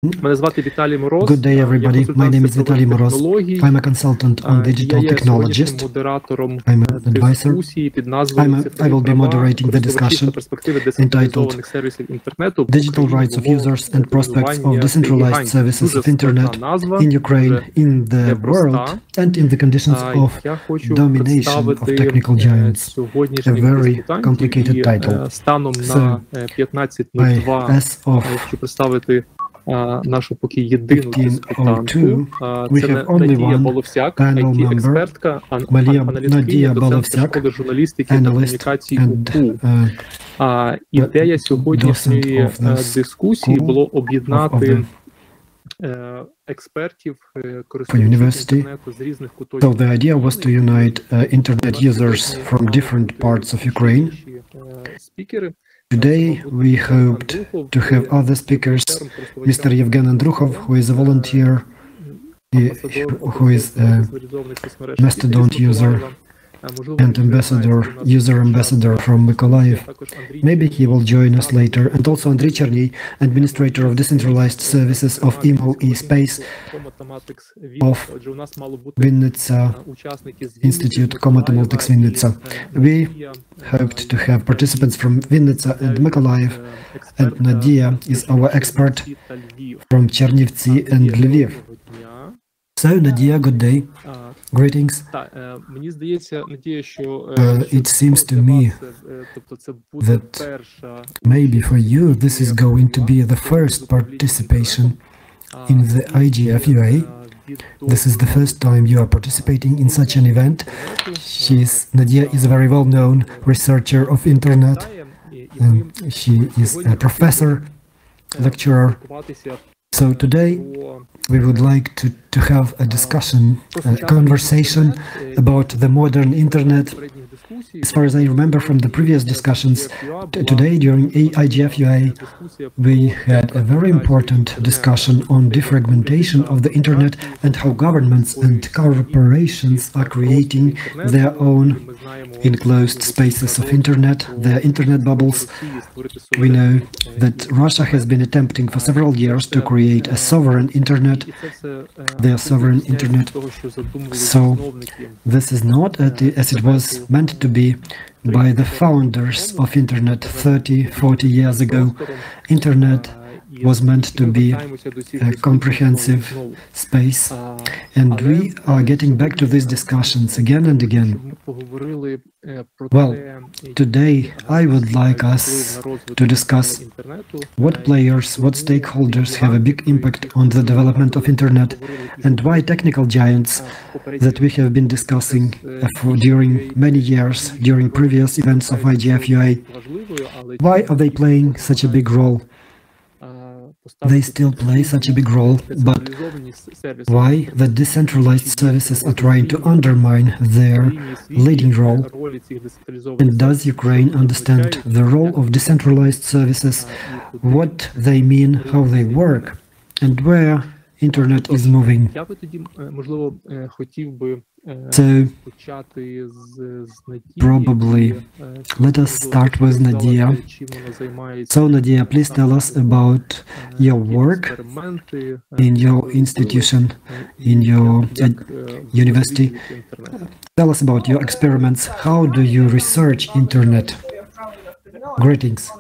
Good day, everybody. My name is Vitaly Moroz. I'm a consultant on digital technologist. I'm an advisor. I will be moderating the discussion entitled Digital Rights of Users and Prospects of Decentralized Services of Internet in Ukraine, in the world, and in the conditions of domination of technical giants. A very complicated title. So, as of 15:02, we have only one panel member, Nadia Bolovsiak, analyst and docent of the school of the university. So the idea was to unite internet users from different parts of Ukraine. Today, we hoped to have other speakers, Mr. Yevgen Andrukhov, who is a volunteer, who is a Mastodon user and user ambassador from Mykolaiv. Maybe he will join us later. And also Andrei Cherny, administrator of decentralized services of IMO eSpace of Vinnytsia Institute, Komatomoltex Vinnytsia. We hoped to have participants from Vinnytsia and Mykolaiv, and Nadia is our expert from Chernivtsi and Lviv. So, Nadia, good day. Greetings. It seems to me that maybe for you this is going to be the first participation in the IGF UA. This is the first time you are participating in such an event. Nadia is a very well-known researcher of Internet. She is a professor, lecturer. So today we would like to have a discussion, a conversation about the modern Internet. As far as I remember from the previous discussions, today during IGF UA, we had a very important discussion on defragmentation of the Internet and how governments and corporations are creating their own enclosed spaces of Internet, their Internet bubbles. We know that Russia has been attempting for several years to create a sovereign Internet, their sovereign Internet. So this is not as it was meant to be by the founders of Internet 30-40 years ago. Internet was meant to be a comprehensive space, and we are getting back to these discussions again and again. Well, today I would like us to discuss what players, what stakeholders have a big impact on the development of Internet, and why technical giants that we have been discussing during many years, during previous events of IGF UA, why are they playing such a big role? They still play such a big role, but why the decentralized services are trying to undermine their leading role? And does Ukraine understand the role of decentralized services, what they mean, how they work, and where Internet is moving? So, probably, let us start with Nadia. So, Nadia, please tell us about your work in your institution, in your university. Tell us about your experiments. How do you research Internet? Greetings.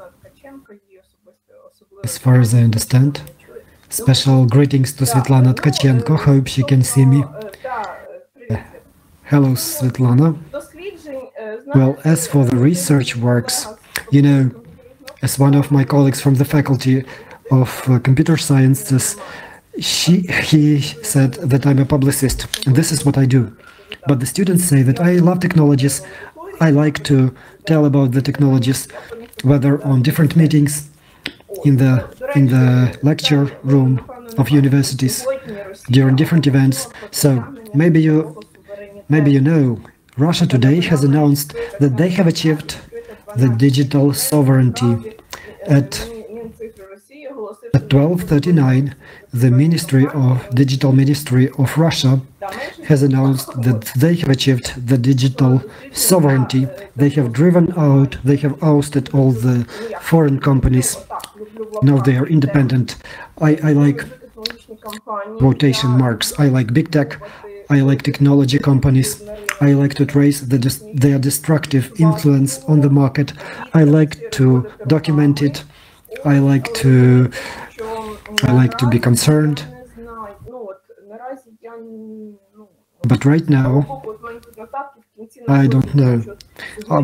As far as I understand, special greetings to Svetlana Tkachenko. Hope she can see me. Hello, Svetlana. Well, as for the research works, you know, as one of my colleagues from the faculty of computer sciences, he said that I'm a publicist, and this is what I do. But the students say that I love technologies, I like to tell about the technologies, whether on different meetings, in the lecture room of universities, during different events. So maybe you know, Russia today has announced that they have achieved the digital sovereignty. At 12:39, the Digital Ministry of Russia has announced that they have achieved the digital sovereignty. They have driven out, they have ousted all the foreign companies No, they are independent. I like quotation marks. I like big tech. I like technology companies. I like to trace their destructive influence on the market. I like to document it. I like to be concerned. But right now, I don't know.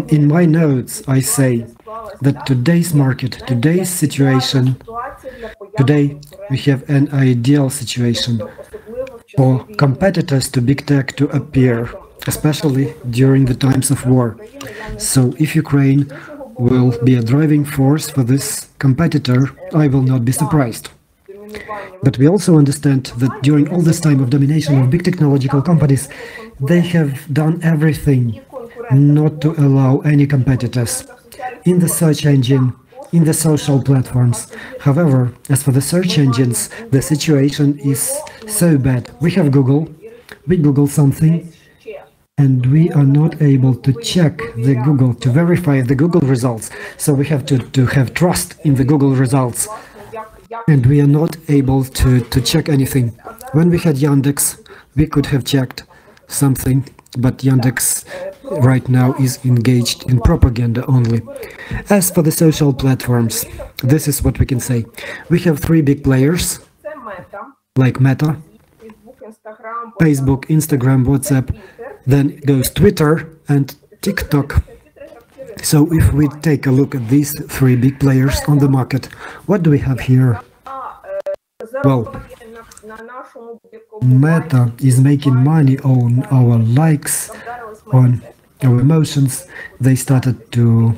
In my notes, I say that today's market, today's situation, today we have an ideal situation for competitors to big tech to appear, especially during the times of war. So if Ukraine will be a driving force for this competitor, I will not be surprised. But we also understand that during all this time of domination of big technological companies, they have done everything not to allow any competitors in the search engine, in the social platforms. However, as for the search engines, the situation is so bad. We have Google, we Google something, and we are not able to check the Google, to verify the Google results. So we have to have trust in the Google results. And we are not able to check anything. When we had Yandex, we could have checked something, but Yandex right now is engaged in propaganda only. As for the social platforms, this is what we can say. We have three big players, like Meta, Facebook, Instagram, WhatsApp, then goes Twitter and TikTok. So if we take a look at these three big players on the market, what do we have here? Well, Meta is making money on our likes, on our emotions. They started to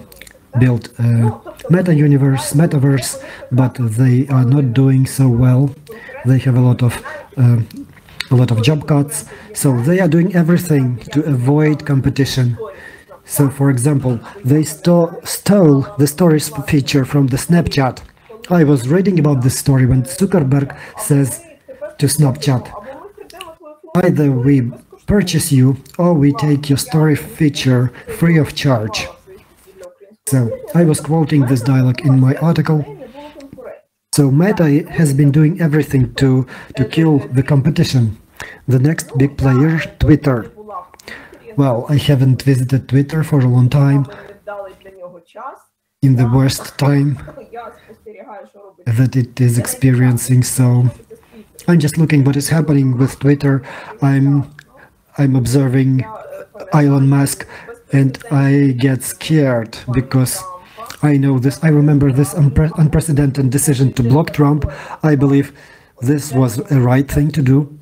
build a metaverse, but they are not doing so well. They have a lot of job cuts, so they are doing everything to avoid competition. So, for example, they stole the stories feature from the Snapchat. I was reading about this story when Zuckerberg says to Snapchat, either we purchase you or we take your story feature free of charge. So, I was quoting this dialogue in my article. So, Meta has been doing everything to kill the competition. The next big player, Twitter. Well, I haven't visited Twitter for a long time, in the worst time that it is experiencing, so I'm just looking what is happening with Twitter. I'm observing Elon Musk, and I get scared because I know this. I remember this unprecedented decision to block Trump. I believe this was a right thing to do.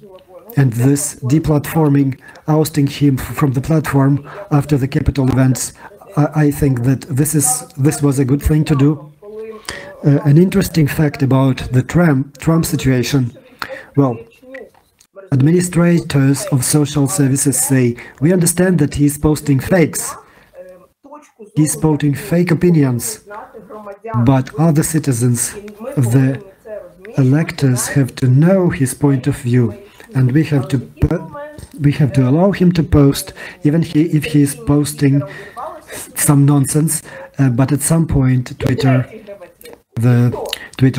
And this deplatforming, ousting him from the platform after the Capitol events, I think that this was a good thing to do. An interesting fact about the Trump situation. Well, administrators of social services say, we understand that he's posting fakes. He's posting fake opinions. But other citizens, the electors, have to know his point of view. And we have to allow him to post, even if he is posting some nonsense. But at some point, Twitter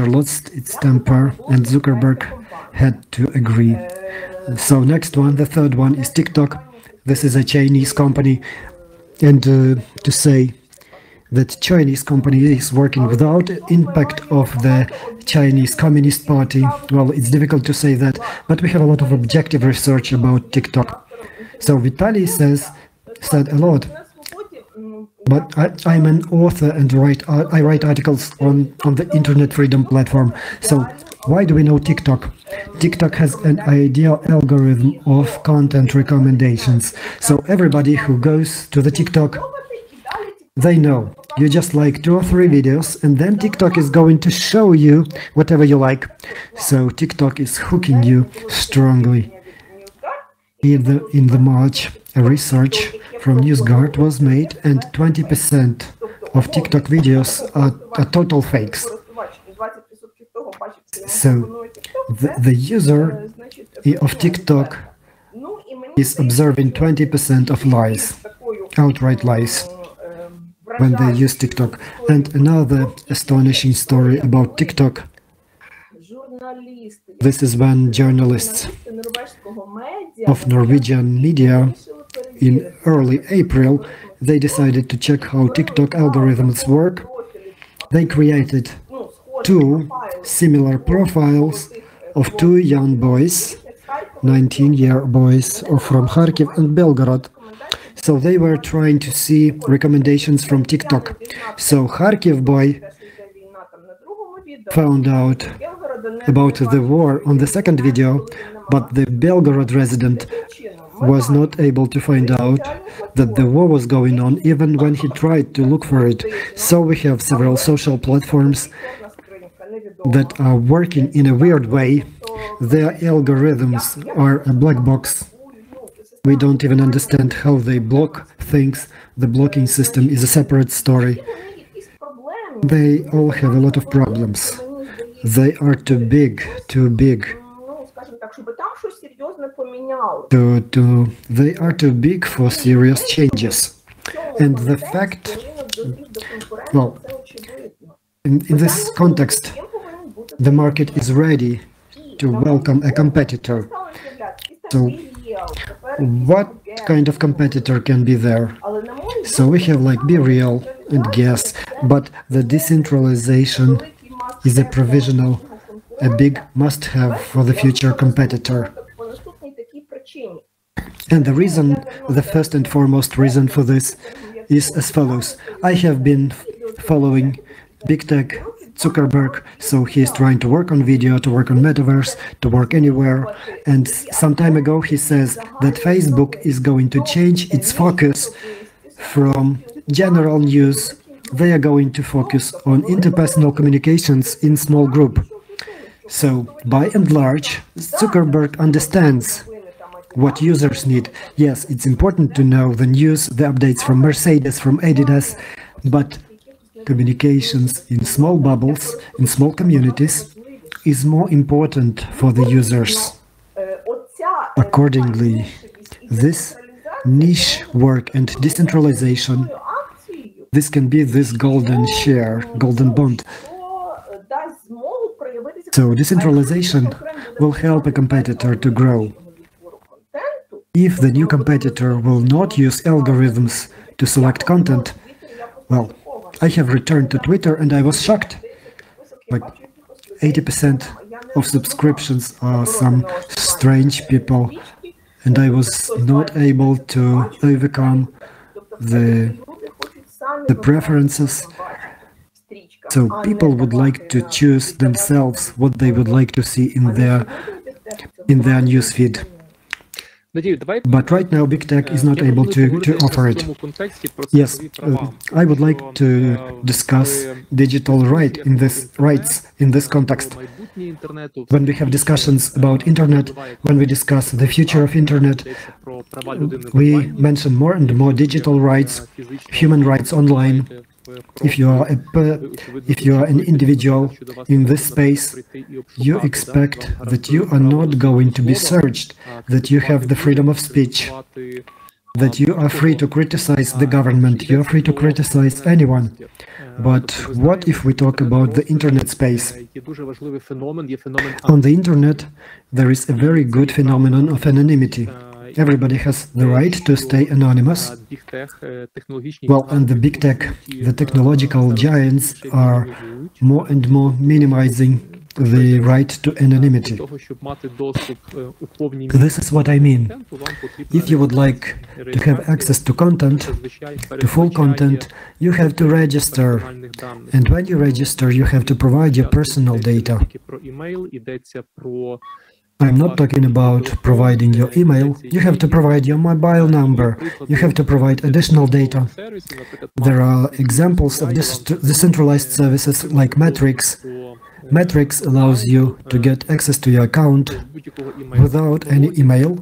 lost its temper, and Zuckerberg had to agree. So next one, the third one, is TikTok. This is a Chinese company, and to say that Chinese company is working without impact of the Chinese Communist Party. Well, it's difficult to say that, but we have a lot of objective research about TikTok. So Vitaly said a lot. But I'm an author and I write articles on the Internet Freedom platform. So why do we know TikTok? TikTok has an ideal algorithm of content recommendations. So everybody who goes to the TikTok, they know. You just like 2 or 3 videos, and then TikTok is going to show you whatever you like. So TikTok is hooking you strongly. In the March, a research from NewsGuard was made, and 20% of TikTok videos are total fakes. So the user of TikTok is observing 20% of lies, outright lies. when they use TikTok. And another astonishing story about TikTok. This is when journalists of Norwegian media in early April, they decided to check how TikTok algorithms work. They created two similar profiles of two young boys, 19-year boys from Kharkiv and Belgorod. So they were trying to see recommendations from TikTok. So Kharkiv boy found out about the war on the second video, but the Belgorod resident was not able to find out that the war was going on even when he tried to look for it. So we have several social platforms that are working in a weird way. Their algorithms are a black box. We don't even understand how they block things. The blocking system is a separate story. They all have a lot of problems. They are too big. They are too big for serious changes. And the fact, well, in this context, the market is ready to welcome a competitor. So what kind of competitor can be there? So we have like Be Real and Guess, but the decentralization is a provisional, a big must-have for the future competitor. And the reason, the first and foremost reason for this is as follows. I have been following big tech, Zuckerberg, so he is trying to work on video, to work on metaverse, to work anywhere. And some time ago he says that Facebook is going to change its focus from general news. They are going to focus on interpersonal communications in small group. So, by and large, Zuckerberg understands what users need. Yes, it's important to know the news, the updates from Mercedes, from Adidas, but communications in small bubbles, in small communities, is more important for the users. Accordingly, this niche work and decentralization, this can be this golden share, golden bond. So decentralization will help a competitor to grow. If the new competitor will not use algorithms to select content, well, I have returned to Twitter and I was shocked. Like 80% of subscriptions are some strange people, and I was not able to overcome the preferences. So people would like to choose themselves what they would like to see in their newsfeed. But right now, big tech is not able to offer it. Yes, I would like to discuss digital rights in this context. When we have discussions about internet, when we discuss the future of internet, we mention more and more digital rights, human rights online. If you are an individual in this space, you expect that you are not going to be searched, that you have the freedom of speech, that you are free to criticize the government, you are free to criticize anyone. But what if we talk about the internet space? On the internet, there is a very good phenomenon of anonymity. Everybody has the right to stay anonymous. Well, and the big tech, the technological giants are more and more minimizing the right to anonymity. This is what I mean. If you would like to have access to content, to full content, you have to register. And when you register, you have to provide your personal data. I'm not talking about providing your email. You have to provide your mobile number. You have to provide additional data. There are examples of decentralized services like Matrix. Matrix allows you to get access to your account without any email.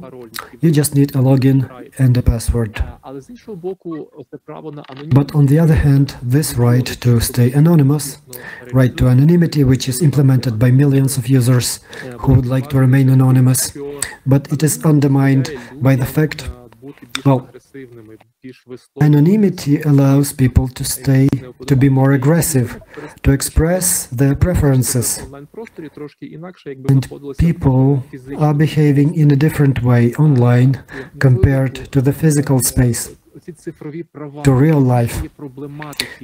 You just need a login and a password. But on the other hand, this right to stay anonymous, right to anonymity, which is implemented by millions of users who would like to remain anonymous, but it is undermined by the fact, well, Anonymity allows people to be more aggressive, to express their preferences. And people are behaving in a different way online compared to the physical space, to real life.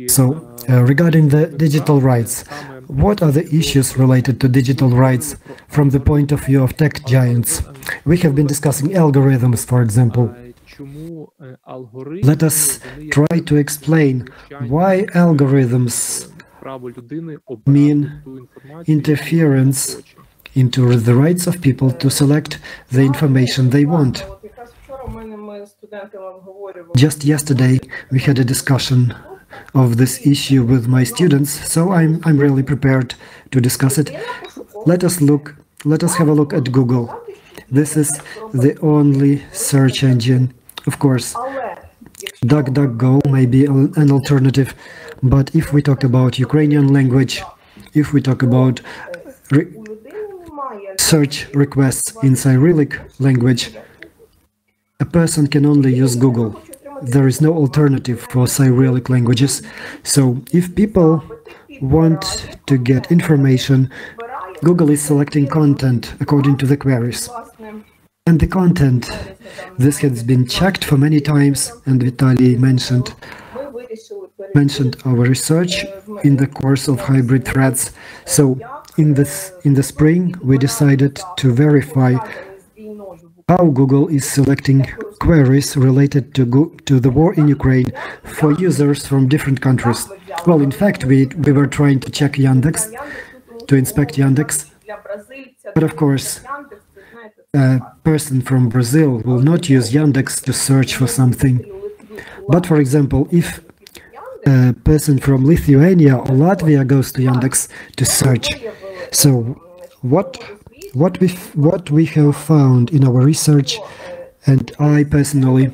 So, regarding the digital rights, what are the issues related to digital rights from the point of view of tech giants? We have been discussing algorithms, for example. Let us try to explain why algorithms mean interference into the rights of people to select the information they want. Just yesterday we had a discussion of this issue with my students, so I'm really prepared to discuss it. Let us have a look at Google. This is the only search engine. Of course, DuckDuckGo may be an alternative, but if we talk about Ukrainian language, if we talk about search requests in Cyrillic language, a person can only use Google. There is no alternative for Cyrillic languages. So if people want to get information, Google is selecting content according to the queries. And the content, this has been checked for many times, and Vitaly mentioned our research in the course of hybrid threats. So in the spring we decided to verify how Google is selecting queries related to the war in Ukraine for users from different countries. Well, in fact, we were trying to check Yandex, to inspect Yandex, but of course, a person from Brazil will not use Yandex to search for something. But for example, if a person from Lithuania or Latvia goes to Yandex to search, so what we have found in our research, and I personally,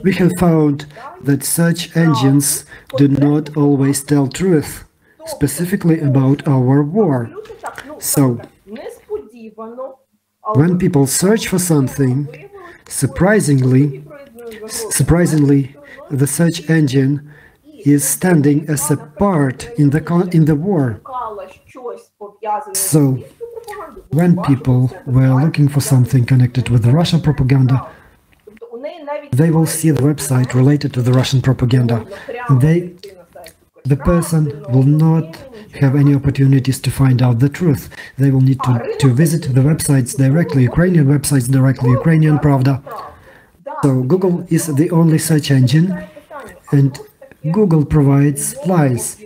we have found that search engines do not always tell truth, specifically about our war. So, when people search for something, surprisingly, the search engine is standing as a part in the war. So, when people were looking for something connected with the Russian propaganda, they will see the website related to the Russian propaganda. The person will not have any opportunities to find out the truth. They will need to visit the websites directly, Ukrainian websites directly, Ukrainian Pravda. So Google is the only search engine, and Google provides lies.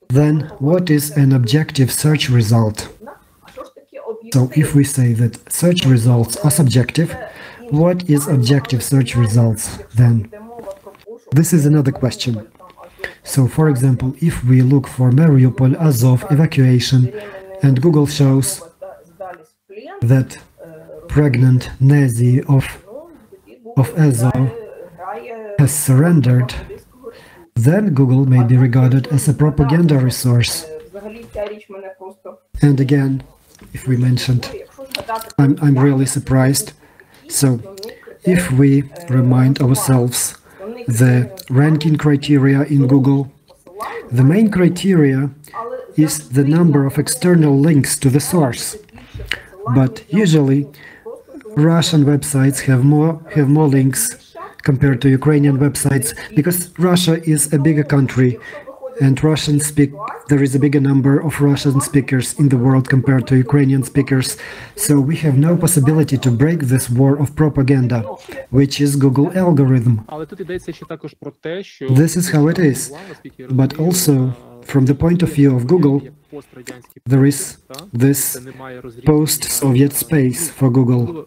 Then what is an objective search result? So if we say that search results are subjective, what is objective search results then? This is another question. So, for example, if we look for Mariupol Azov evacuation and Google shows that pregnant Nazi of Azov has surrendered, then Google may be regarded as a propaganda resource. And again, if we mentioned, I'm really surprised. So, if we remind ourselves the ranking criteria in Google, the main criteria is the number of external links to the source. But usually, Russian websites have more links compared to Ukrainian websites, because Russia is a bigger country, and there is a bigger number of Russian speakers in the world compared to Ukrainian speakers. So we have no possibility to break this war of propaganda, which is Google algorithm. This is how it is. But also, from the point of view of Google, there is this post-Soviet space for Google.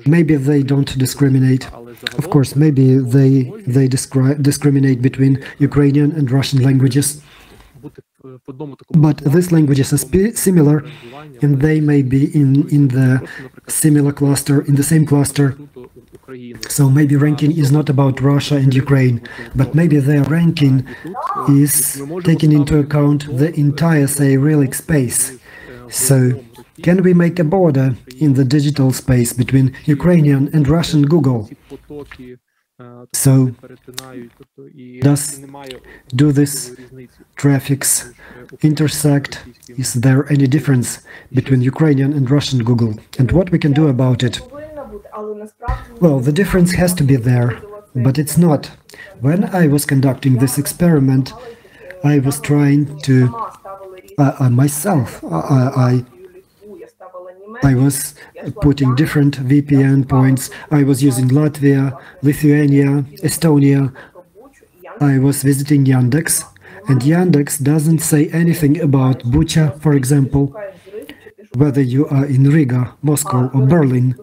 Maybe they don't discriminate. Of course, maybe they discriminate between Ukrainian and Russian languages. But these languages are similar, and they may be in the similar cluster, in the same cluster. So maybe ranking is not about Russia and Ukraine, but maybe their ranking is taking into account the entire Cyrillic space. So, can we make a border in the digital space between Ukrainian and Russian Google? So, do these traffics intersect? Is there any difference between Ukrainian and Russian Google? And what we can do about it? Well, the difference has to be there, but it's not. When I was conducting this experiment, I was trying to I was putting different VPN points. I was using Latvia, Lithuania, Estonia. I was visiting Yandex, and Yandex doesn't say anything about Bucha, for example, whether you are in Riga, Moscow or Berlin.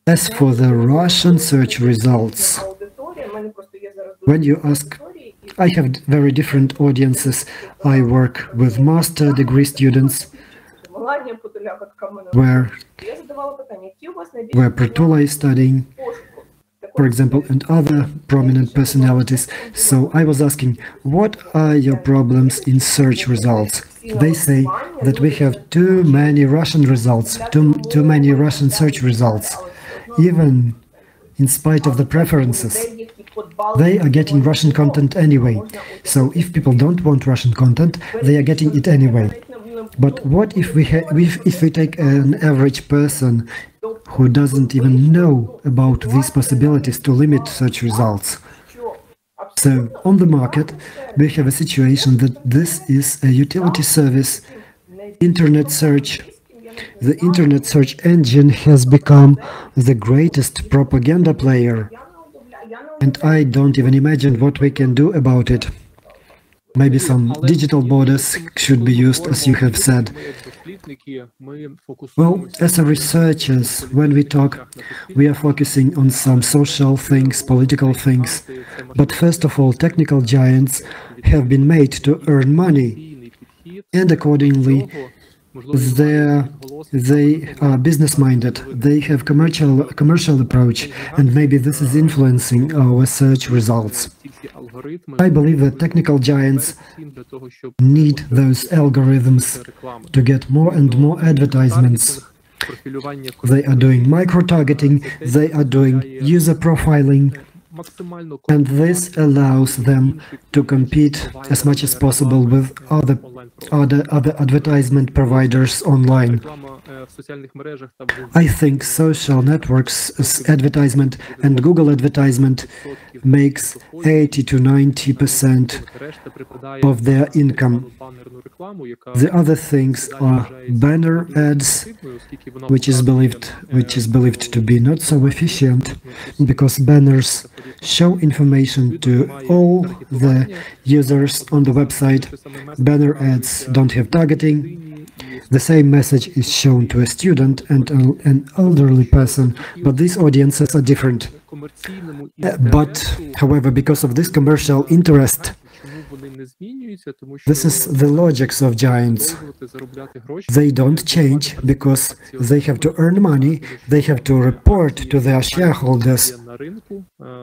As for the Russian search results, when you ask, I have very different audiences. I work with master degree students where Pratula is studying, for example, and other prominent personalities. So I was asking, what are your problems in search results? They say that we have too many Russian results, too many Russian search results. Even in spite of the preferences, they are getting Russian content anyway. So if people don't want Russian content, they are getting it anyway. But what if we take an average person who doesn't even know about these possibilities to limit such results? So on the market, we have a situation that this is a utility service, internet search. The internet search engine has become the greatest propaganda player, and I don't even imagine what we can do about it. Maybe some digital borders should be used, as you have said. Well, as researchers, when we talk, we are focusing on some social things, political things. But first of all, technical giants have been made to earn money, and accordingly, they are business-minded, they have commercial approach, and maybe this is influencing our search results. I believe that technical giants need those algorithms to get more and more advertisements. They are doing micro-targeting, they are doing user profiling, and this allows them to compete as much as possible with other advertisement providers online. I think social networks advertisement and Google advertisement makes 80 to 90% of their income. The other things are banner ads, which is believed to be not so efficient, because banners show information to all the users on the website. Banner ads don't have targeting. The same message is shown to a student and an elderly person, but these audiences are different. However, because of this commercial interest, this is the logics of giants. They don't change because they have to earn money, they have to report to their shareholders,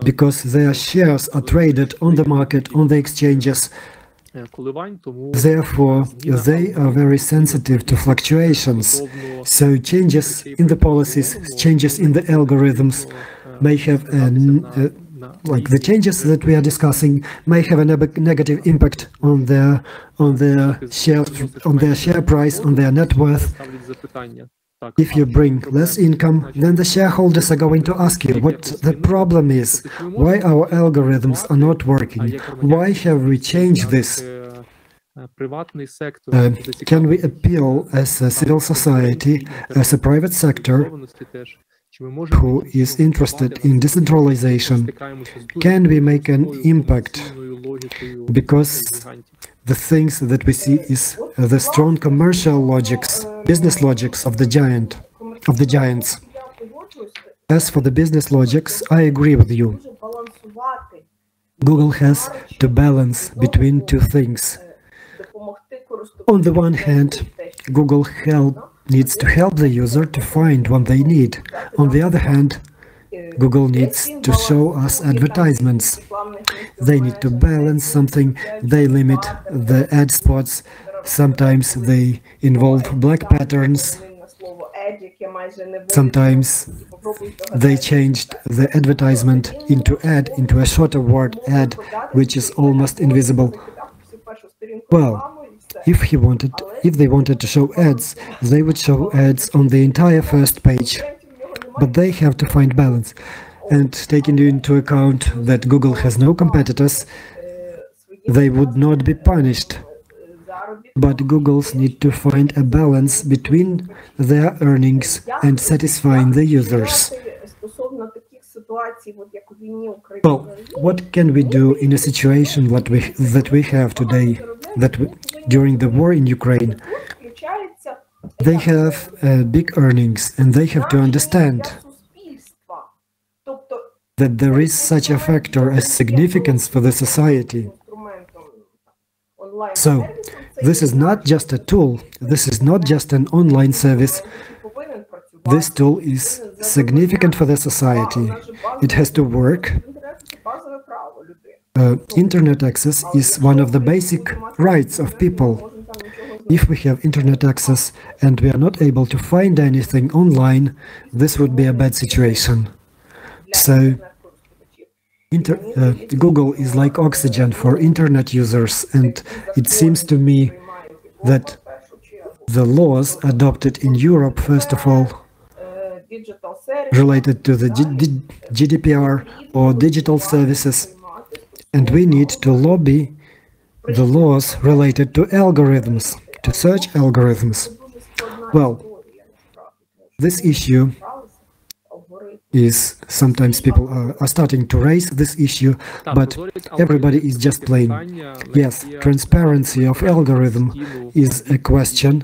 because their shares are traded on the market, on the exchanges. Therefore, they are very sensitive to fluctuations. So changes in the policies, changes in the algorithms may have like the changes that we are discussing may have a negative impact on their share price, on their net worth. If you bring less income, then the shareholders are going to ask you what the problem is, why our algorithms are not working, why have we changed this? Can we appeal as a civil society, as a private sector, who is interested in decentralization? Can we make an impact? Because the things that we see is the strong commercial logics, business logics of the giants. As for the business logics, I agree with you. Google has to balance between two things. On the one hand, Google needs to help the user to find what they need. On the other hand, Google needs to show us advertisements. They need to balance something, they limit the ad spots, sometimes they involve black patterns. Sometimes they changed the advertisement into ad, into a shorter word ad, which is almost invisible. Well, if they wanted to show ads, they would show ads on the entire first page. But they have to find balance. And taking into account that Google has no competitors, they would not be punished. But Googles need to find a balance between their earnings and satisfying the users. Well, what can we do in a situation that we have today, during the war in Ukraine? They have big earnings, and they have to understand that there is such a factor as significance for the society. So, this is not just a tool, this is not just an online service. This tool is significant for the society. It has to work. Internet access is one of the basic rights of people. If we have internet access and we are not able to find anything online, this would be a bad situation. So, Google is like oxygen for internet users, and it seems to me that the laws adopted in Europe, first of all, related to the GDPR or digital services, and we need to lobby the laws related to algorithms, to search algorithms. Well, this issue is sometimes people are starting to raise this issue, but everybody is just playing. Yes, transparency of algorithm is a question,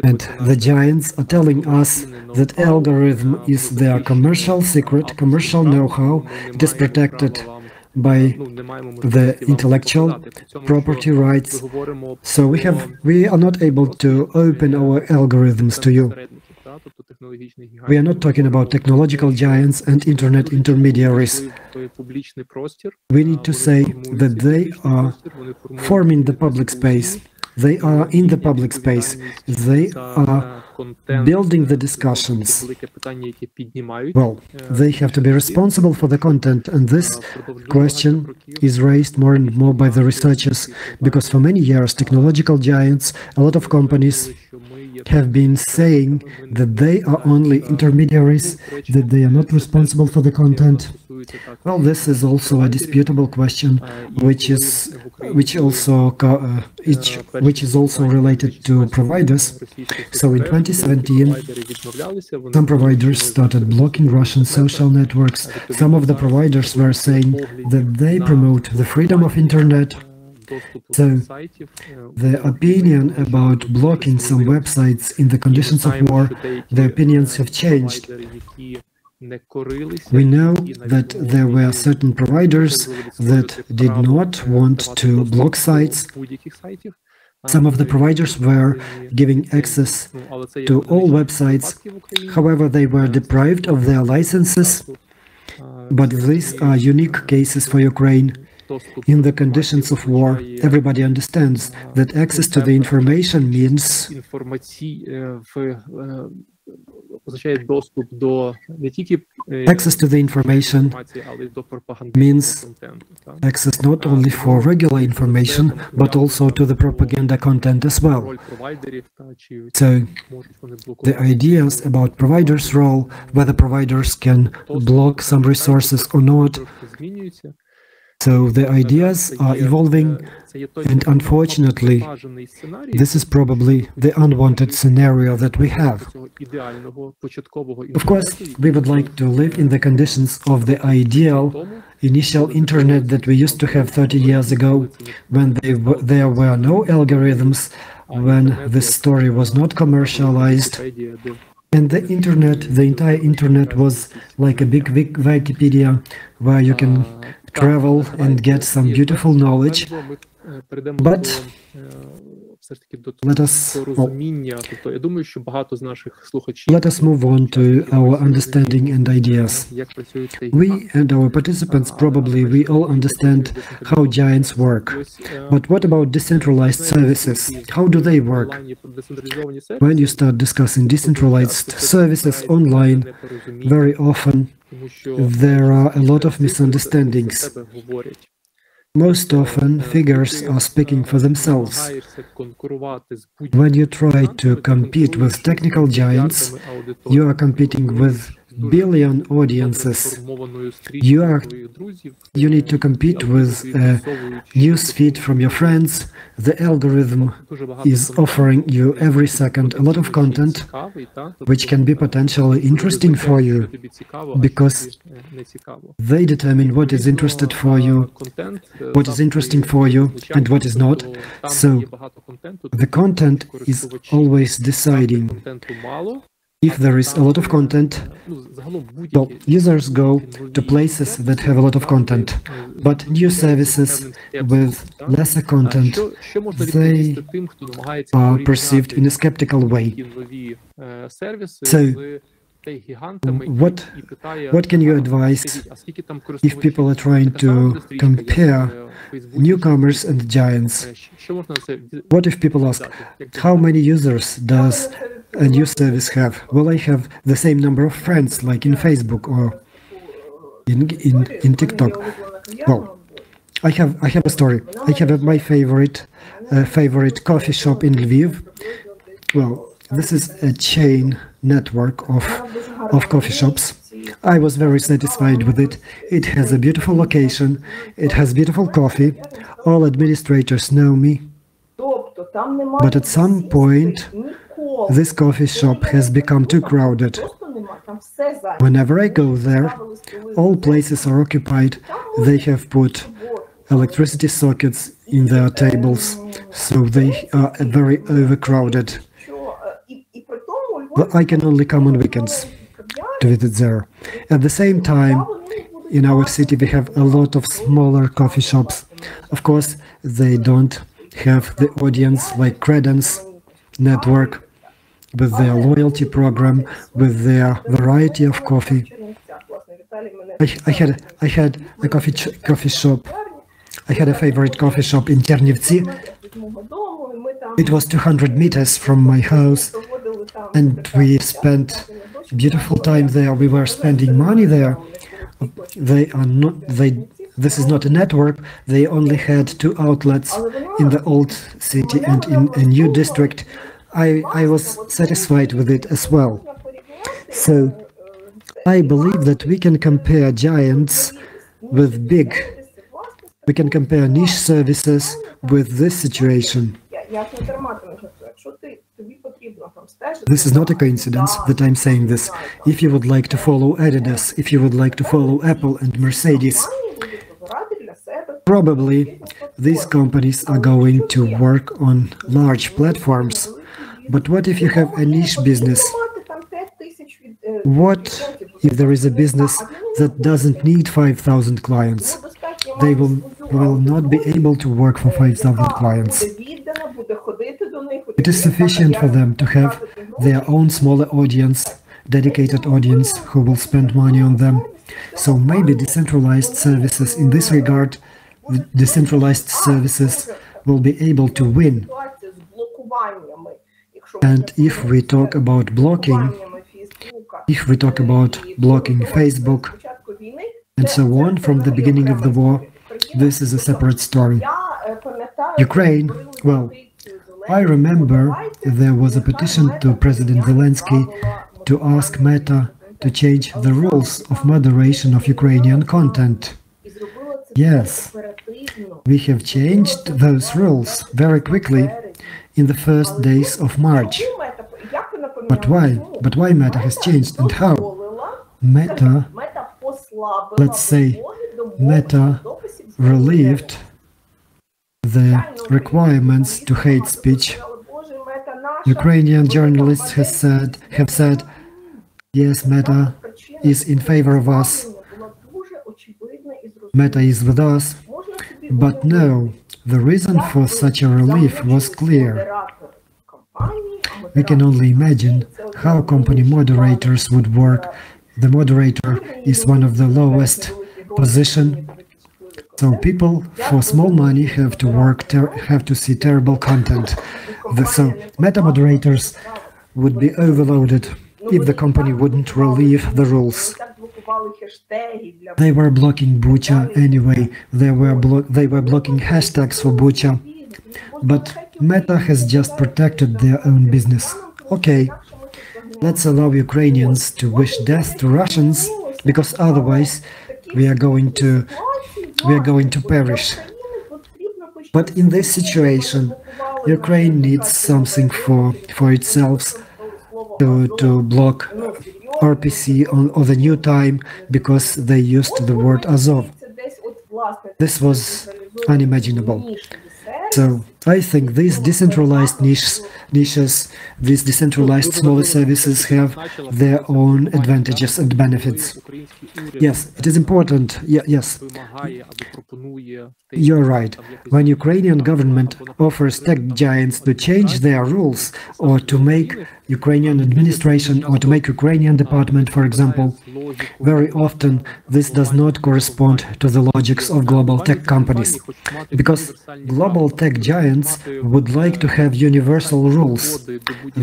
and the giants are telling us that algorithm is their commercial secret, commercial know-how. It is protected by the intellectual property rights. So we are not able to open our algorithms to you. We are not talking about technological giants and internet intermediaries. We need to say that they are forming the public space. They are in the public space. They are building the discussions. Well, they have to be responsible for the content, and this question is raised more and more by the researchers, because for many years technological giants, a lot of companies have been saying that they are only intermediaries, that they are not responsible for the content. Well, this is also a disputable question, which is also related to providers. So in 2017, some providers started blocking Russian social networks. Some of the providers were saying that they promote the freedom of internet. So, the opinion about blocking some websites in the conditions of war, the opinions have changed. We know that there were certain providers that did not want to block sites. Some of the providers were giving access to all websites. However, they were deprived of their licenses. But these are unique cases for Ukraine. In the conditions of war, everybody understands that access to the information means access to the information means access not only for regular information, but also to the propaganda content as well. So, the ideas about providers' role, whether providers can block some resources or not, so the ideas are evolving, and unfortunately, this is probably the unwanted scenario that we have. Of course, we would like to live in the conditions of the ideal initial internet that we used to have 30 years ago, when there were no algorithms, when this story was not commercialized. And the internet, the entire internet was like a big Wikipedia, where you can travel and get some beautiful knowledge. But let us move on to our understanding and ideas. We and our participants we all understand how giants work. But what about decentralized services? How do they work? When you start discussing decentralized services online, very often there are a lot of misunderstandings. Most often, figures are speaking for themselves. When you try to compete with technical giants, you are competing with billion audiences. You need to compete with a news feed from your friends. The algorithm is offering you every second a lot of content which can be potentially interesting for you because they determine what is interested for you, what is interesting for you, and what is not. So the content is always deciding. If there is a lot of content, well, users go to places that have a lot of content, but new services with lesser content, they are perceived in a skeptical way. So, what can you advise if people are trying to compare newcomers and giants? What if people ask, how many users does a new service have? Will I have the same number of friends like in Facebook or in TikTok? Well, I have a story. I have my favorite coffee shop in Lviv. Well, this is a chain network of coffee shops. I was very satisfied with it. It has a beautiful location. It has beautiful coffee. All administrators know me. But at some point, this coffee shop has become too crowded. Whenever I go there, all places are occupied. They have put electricity sockets in their tables, so they are very overcrowded. But I can only come on weekends to visit there. At the same time, in our city we have a lot of smaller coffee shops. Of course, they don't have the audience like Credence network, with their loyalty program, with their variety of coffee. I had a coffee shop. I had a favorite coffee shop in Ternivtsi. It was 200 meters from my house, and we spent beautiful time there. We were spending money there. This is not a network. They only had 2 outlets in the old city and in a new district. I was satisfied with it as well. So I believe that we can compare giants with we can compare niche services with this situation. This is not a coincidence that I'm saying this. If you would like to follow Adidas, if you would like to follow Apple and Mercedes, probably these companies are going to work on large platforms. But what if you have a niche business? What if there is a business that doesn't need 5,000 clients? They will not be able to work for 5,000 clients. It is sufficient for them to have their own smaller audience, dedicated audience who will spend money on them. So maybe decentralized services in this regard, decentralized services will be able to win. And if we talk about blocking, Facebook and so on from the beginning of the war, this is a separate story. Ukraine, well, I remember there was a petition to President Zelensky to ask Meta to change the rules of moderation of Ukrainian content. Yes, we have changed those rules very quickly in the first days of March. But why? But why Meta has changed and how? Meta, let's say, Meta relieved the requirements to hate speech. Ukrainian journalists have said, yes, Meta is in favor of us. Meta is with us. But no, the reason for such a relief was clear. We can only imagine how company moderators would work. The moderator is one of the lowest position, so people for small money have to work, have to see terrible content. So meta moderators would be overloaded if the company wouldn't relieve the rules. They were blocking Bucha anyway. They were blocking hashtags for Bucha. But Meta has just protected their own business. Okay, let's allow Ukrainians to wish death to Russians, because otherwise we are going to perish. But in this situation, Ukraine needs something for itself to block RPC or the New Time, because they used the word Azov. This was unimaginable. So I think these decentralized niches, these decentralized smaller services have their own advantages and benefits. Yes, it is important. Yes, you're right. When Ukrainian government offers tech giants to change their rules, or to make Ukrainian administration, or to make Ukrainian department, for example, very often this does not correspond to the logics of global tech companies, because global tech giants would like to have universal rules.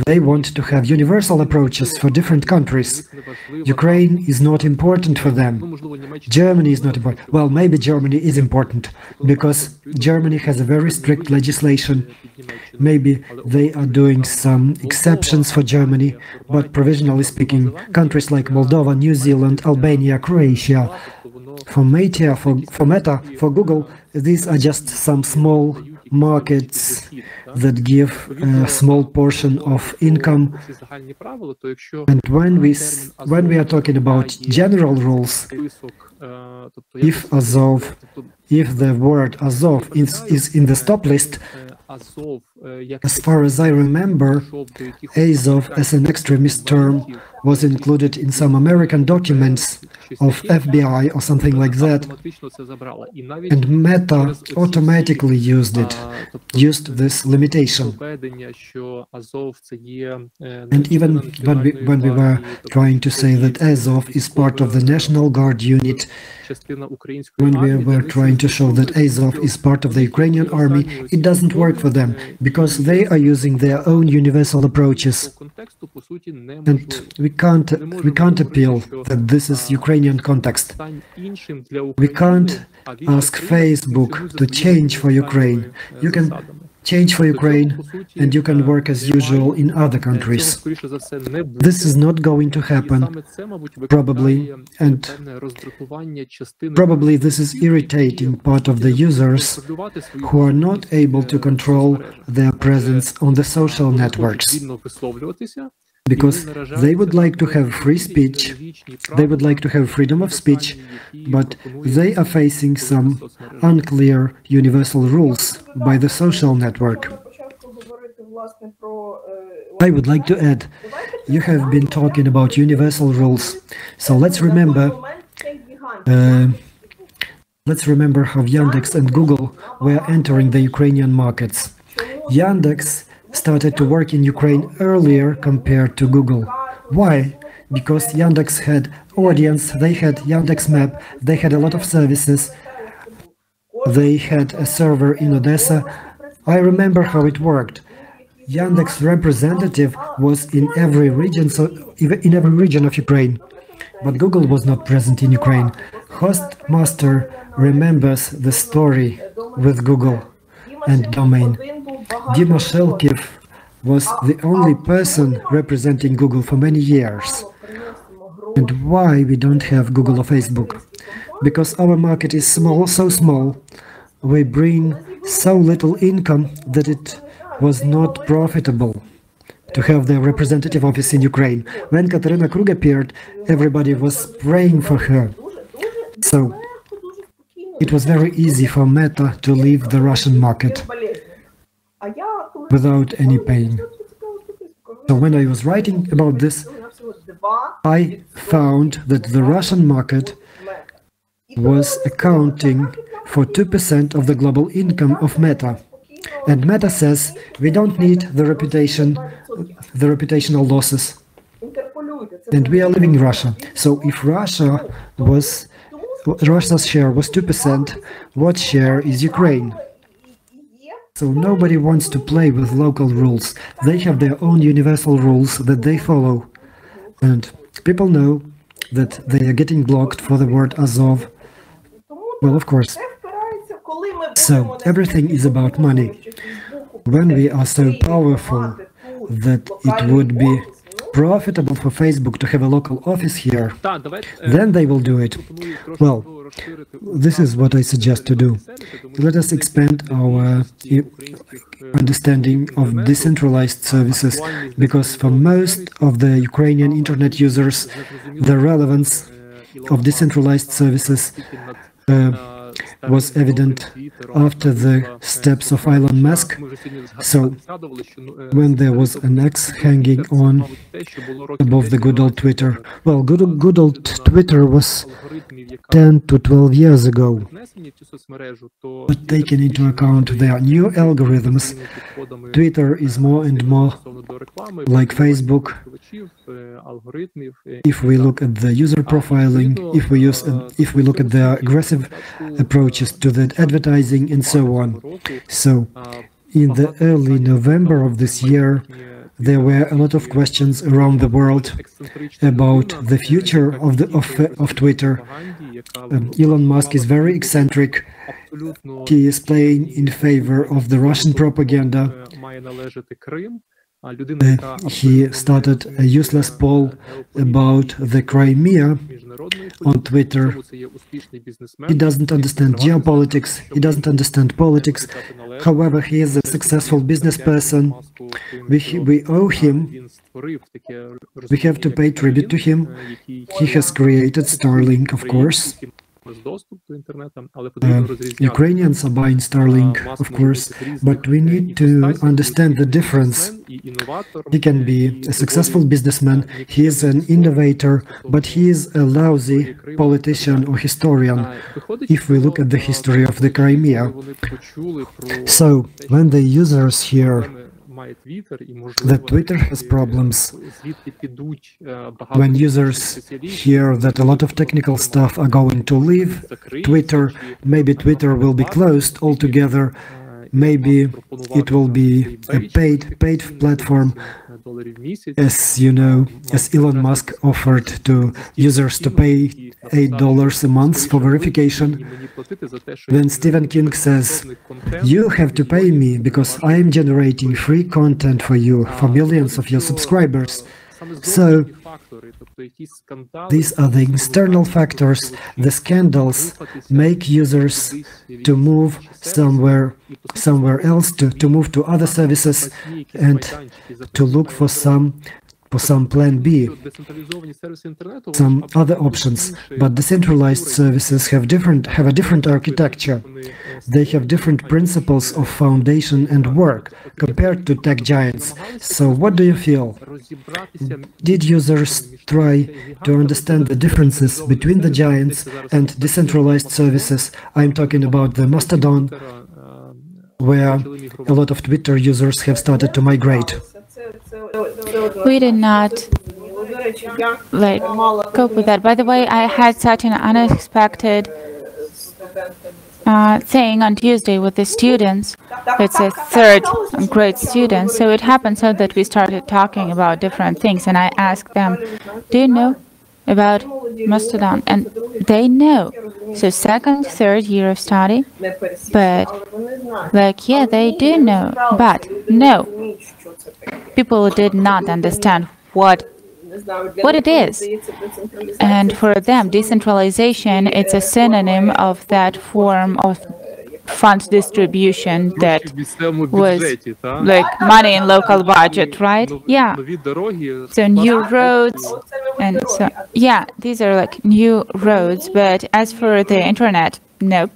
They want to have universal approaches for different countries. Ukraine is not important for them. Germany is not important. Well, maybe Germany is important, because Germany has a very strict legislation. Maybe they are doing some exceptions for Germany, but provisionally speaking, countries like Moldova, New Zealand, Albania, Croatia, for Meta, for Google, these are just some small markets that give a small portion of income. And when we are talking about general rules, if the word Azov is in the stop list, as far as I remember, Azov as an extremist term was included in some American documents of FBI or something like that, and Meta automatically used this limitation. And even when we were trying to say that Azov is part of the National Guard unit, when we were trying to show that Azov is part of the Ukrainian army, it doesn't work for them, because they are using their own universal approaches. And we can't appeal that this is Ukrainian context. We can't ask Facebook to change for Ukraine. You can change for Ukraine, and you can work as usual in other countries. This is not going to happen, probably, and probably this is irritating part of the users who are not able to control their presence on the social networks, because they would like to have free speech, they would like to have freedom of speech, but they are facing some unclear universal rules by the social network. I would like to add, you have been talking about universal rules, so let's remember how Yandex and Google were entering the Ukrainian markets. Yandex started to work in Ukraine earlier compared to Google. Why? Because Yandex had audience, they had Yandex Map, they had a lot of services, they had a server in Odessa. I remember how it worked. Yandex representative was in every region, of Ukraine, but Google was not present in Ukraine. Hostmaster remembers the story with Google and domain. Dima Shelkiv was the only person representing Google for many years. And why we don't have Google or Facebook? Because our market is small, so small, we bring so little income that it was not profitable to have their representative office in Ukraine. When Katerina Krug appeared, everybody was praying for her. So it was very easy for Meta to leave the Russian market without any pain. So when I was writing about this, I found that the Russian market was accounting for 2% of the global income of Meta. And Meta says, we don't need the reputation the reputational losses. And we are living in Russia. So if Russia's share was 2%, what share is Ukraine? So nobody wants to play with local rules. They have their own universal rules that they follow. And people know that they are getting blocked for the word Azov. Well, of course. So everything is about money. When we are so powerful that it would be profitable for Facebook to have a local office here, then they will do it. Well, this is what I suggest to do. Let us expand our understanding of decentralized services, because for most of the Ukrainian internet users, the relevance of decentralized services was evident after the steps of Elon Musk. So, when there was an axe hanging on above the good old Twitter. Well, good old Twitter was 10 to 12 years ago. But taking into account their new algorithms, Twitter is more and more like Facebook. If we look at the user profiling, if we look at the aggressive approaches to the advertising and so on. So, in the early November of this year, there were a lot of questions around the world about the future of Twitter. Elon Musk is very eccentric. He is playing in favor of the Russian propaganda. He started a useless poll about the Crimea on Twitter. He doesn't understand geopolitics, he doesn't understand politics. However, he is a successful business person. We owe him, we have to pay tribute to him. He has created Starlink, of course. Ukrainians are buying Starlink, of course, but we need to understand the difference. He can be a successful businessman, he is an innovator, but he is a lousy politician or historian, if we look at the history of the Crimea. So, when the users hear that Twitter has problems, when users hear that a lot of technical stuff are going to leave Twitter, maybe Twitter will be closed altogether, maybe it will be a paid platform, as you know, as Elon Musk offered to users to pay $8 a month for verification. Then Stephen King says, you have to pay me because I am generating free content for you, for millions of your subscribers. So, these are the external factors, the scandals make users to move somewhere else, to move to other services and to look for some plan B, some other options. But decentralized services have a different architecture. They have different principles of foundation and work compared to tech giants. So what do you feel? Did users try to understand the differences between the giants and decentralized services? I'm talking about the Mastodon, where a lot of Twitter users have started to migrate. We did not cope with that. By the way, I had such an unexpected thing on Tuesday with the students. It's a third grade student. So it happened so that we started talking about different things, and I asked them, do you know about Mastodon? And they know. So second, third year of study, but yeah, they do know, but no. People did not understand what it is. And for them, decentralization, it's a synonym of that form of fund distribution that was like money in local budget, right? Yeah. So new roads, and so, yeah, these are like new roads, but as for the internet, nope.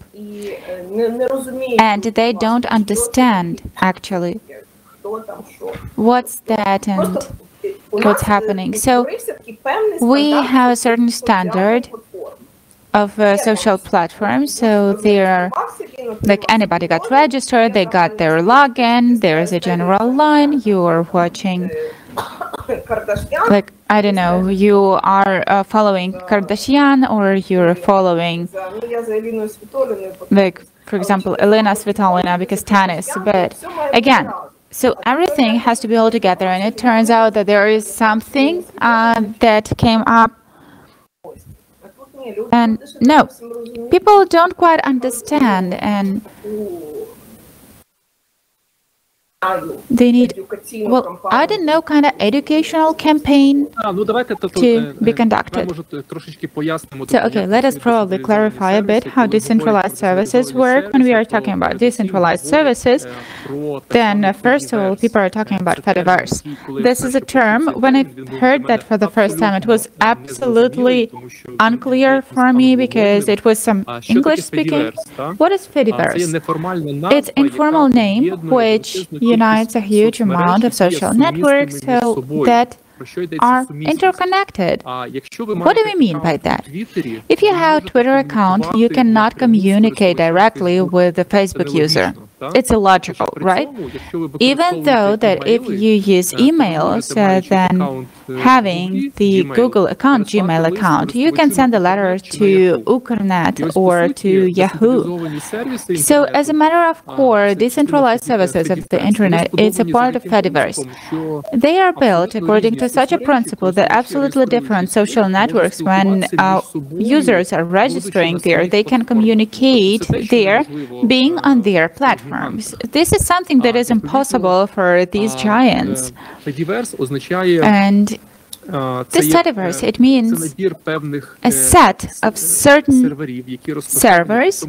And they don't understand, actually, what's that and what's happening. So we have a certain standard of social platforms. So there are Like anybody got registered, they got their login, there is a general line, you are watching, like, I don't know, you are following Kardashian, or you're following, like, for example, Elena Svitolina, because tennis. But again, so everything has to be all together, and it turns out that there is something that came up. And no, people don't quite understand, and they need, well, I don't know, kind of educational campaign to be conducted. So, okay, let us probably clarify a bit how decentralized services work. When we are talking about decentralized services, then first of all, people are talking about Fediverse. This is a term, when I heard that for the first time, it was absolutely unclear for me because it was some English speaking. What is Fediverse? It's informal name which unites a huge amount of social networks that are interconnected. What do we mean by that? If you have a Twitter account, you cannot communicate directly with the Facebook user. It's illogical, right? Even though that if you use emails, then having the Google account, Gmail account, you can send a letter to Ukrnet or to Yahoo. So as a matter of course, decentralized services of the internet, it's a part of Fediverse. They are built according to such a principle that absolutely different social networks, when users are registering there, they can communicate there, being on their platform. This is something that is impossible for these giants. And this Fediverse, it means a set of certain servers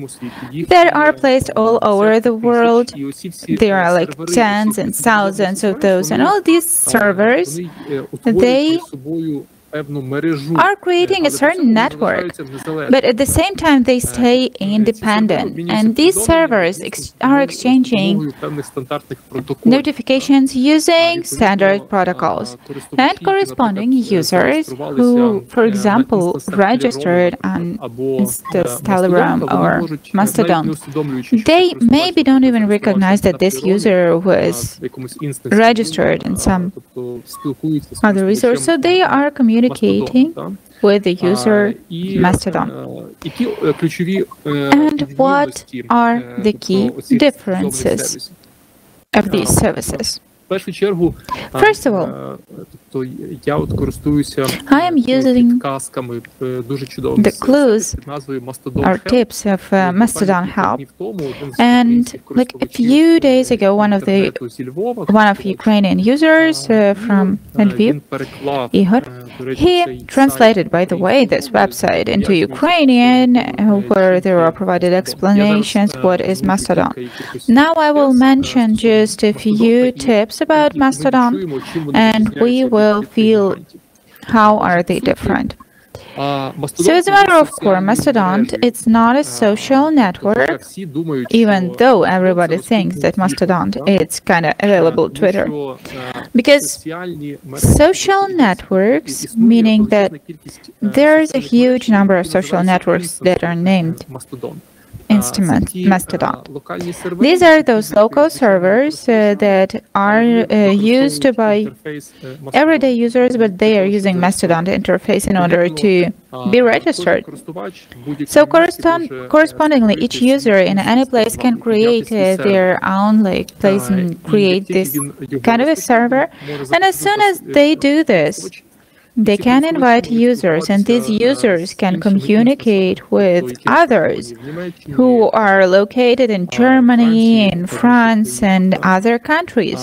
that are placed all over the world. There are like tens and thousands of those, and all these servers, they are creating a certain network, but at the same time they stay independent, and these servers are exchanging notifications using standard protocols, and corresponding users who, for example, registered on Telegram or Mastodon, they maybe don't even recognize that this user was registered in some other resource, so they are communicating with the user Mastodon. And what are the key differences of these services? First of all, I am using the clues or tips of Mastodon Help, and like a few days ago, one of Ukrainian users from Lviv, Igor, he translated, by the way, this website into Ukrainian, where there are provided explanations what is Mastodon. Now I will mention just a few tips about Mastodon, and we will feel how are they different. So as a matter of course, Mastodon, it's not a social network, even though everybody thinks that Mastodon, it's kind of available Twitter. Because social networks, meaning that there's a huge number of social networks that are named Mastodon. These are those local servers that are used by everyday users, but they are using Mastodon interface in order to be registered. So correspondingly, each user in any place can create their own place and create this kind of a server. And as soon as they do this, they can invite users, and these users can communicate with others who are located in Germany, in France, and other countries.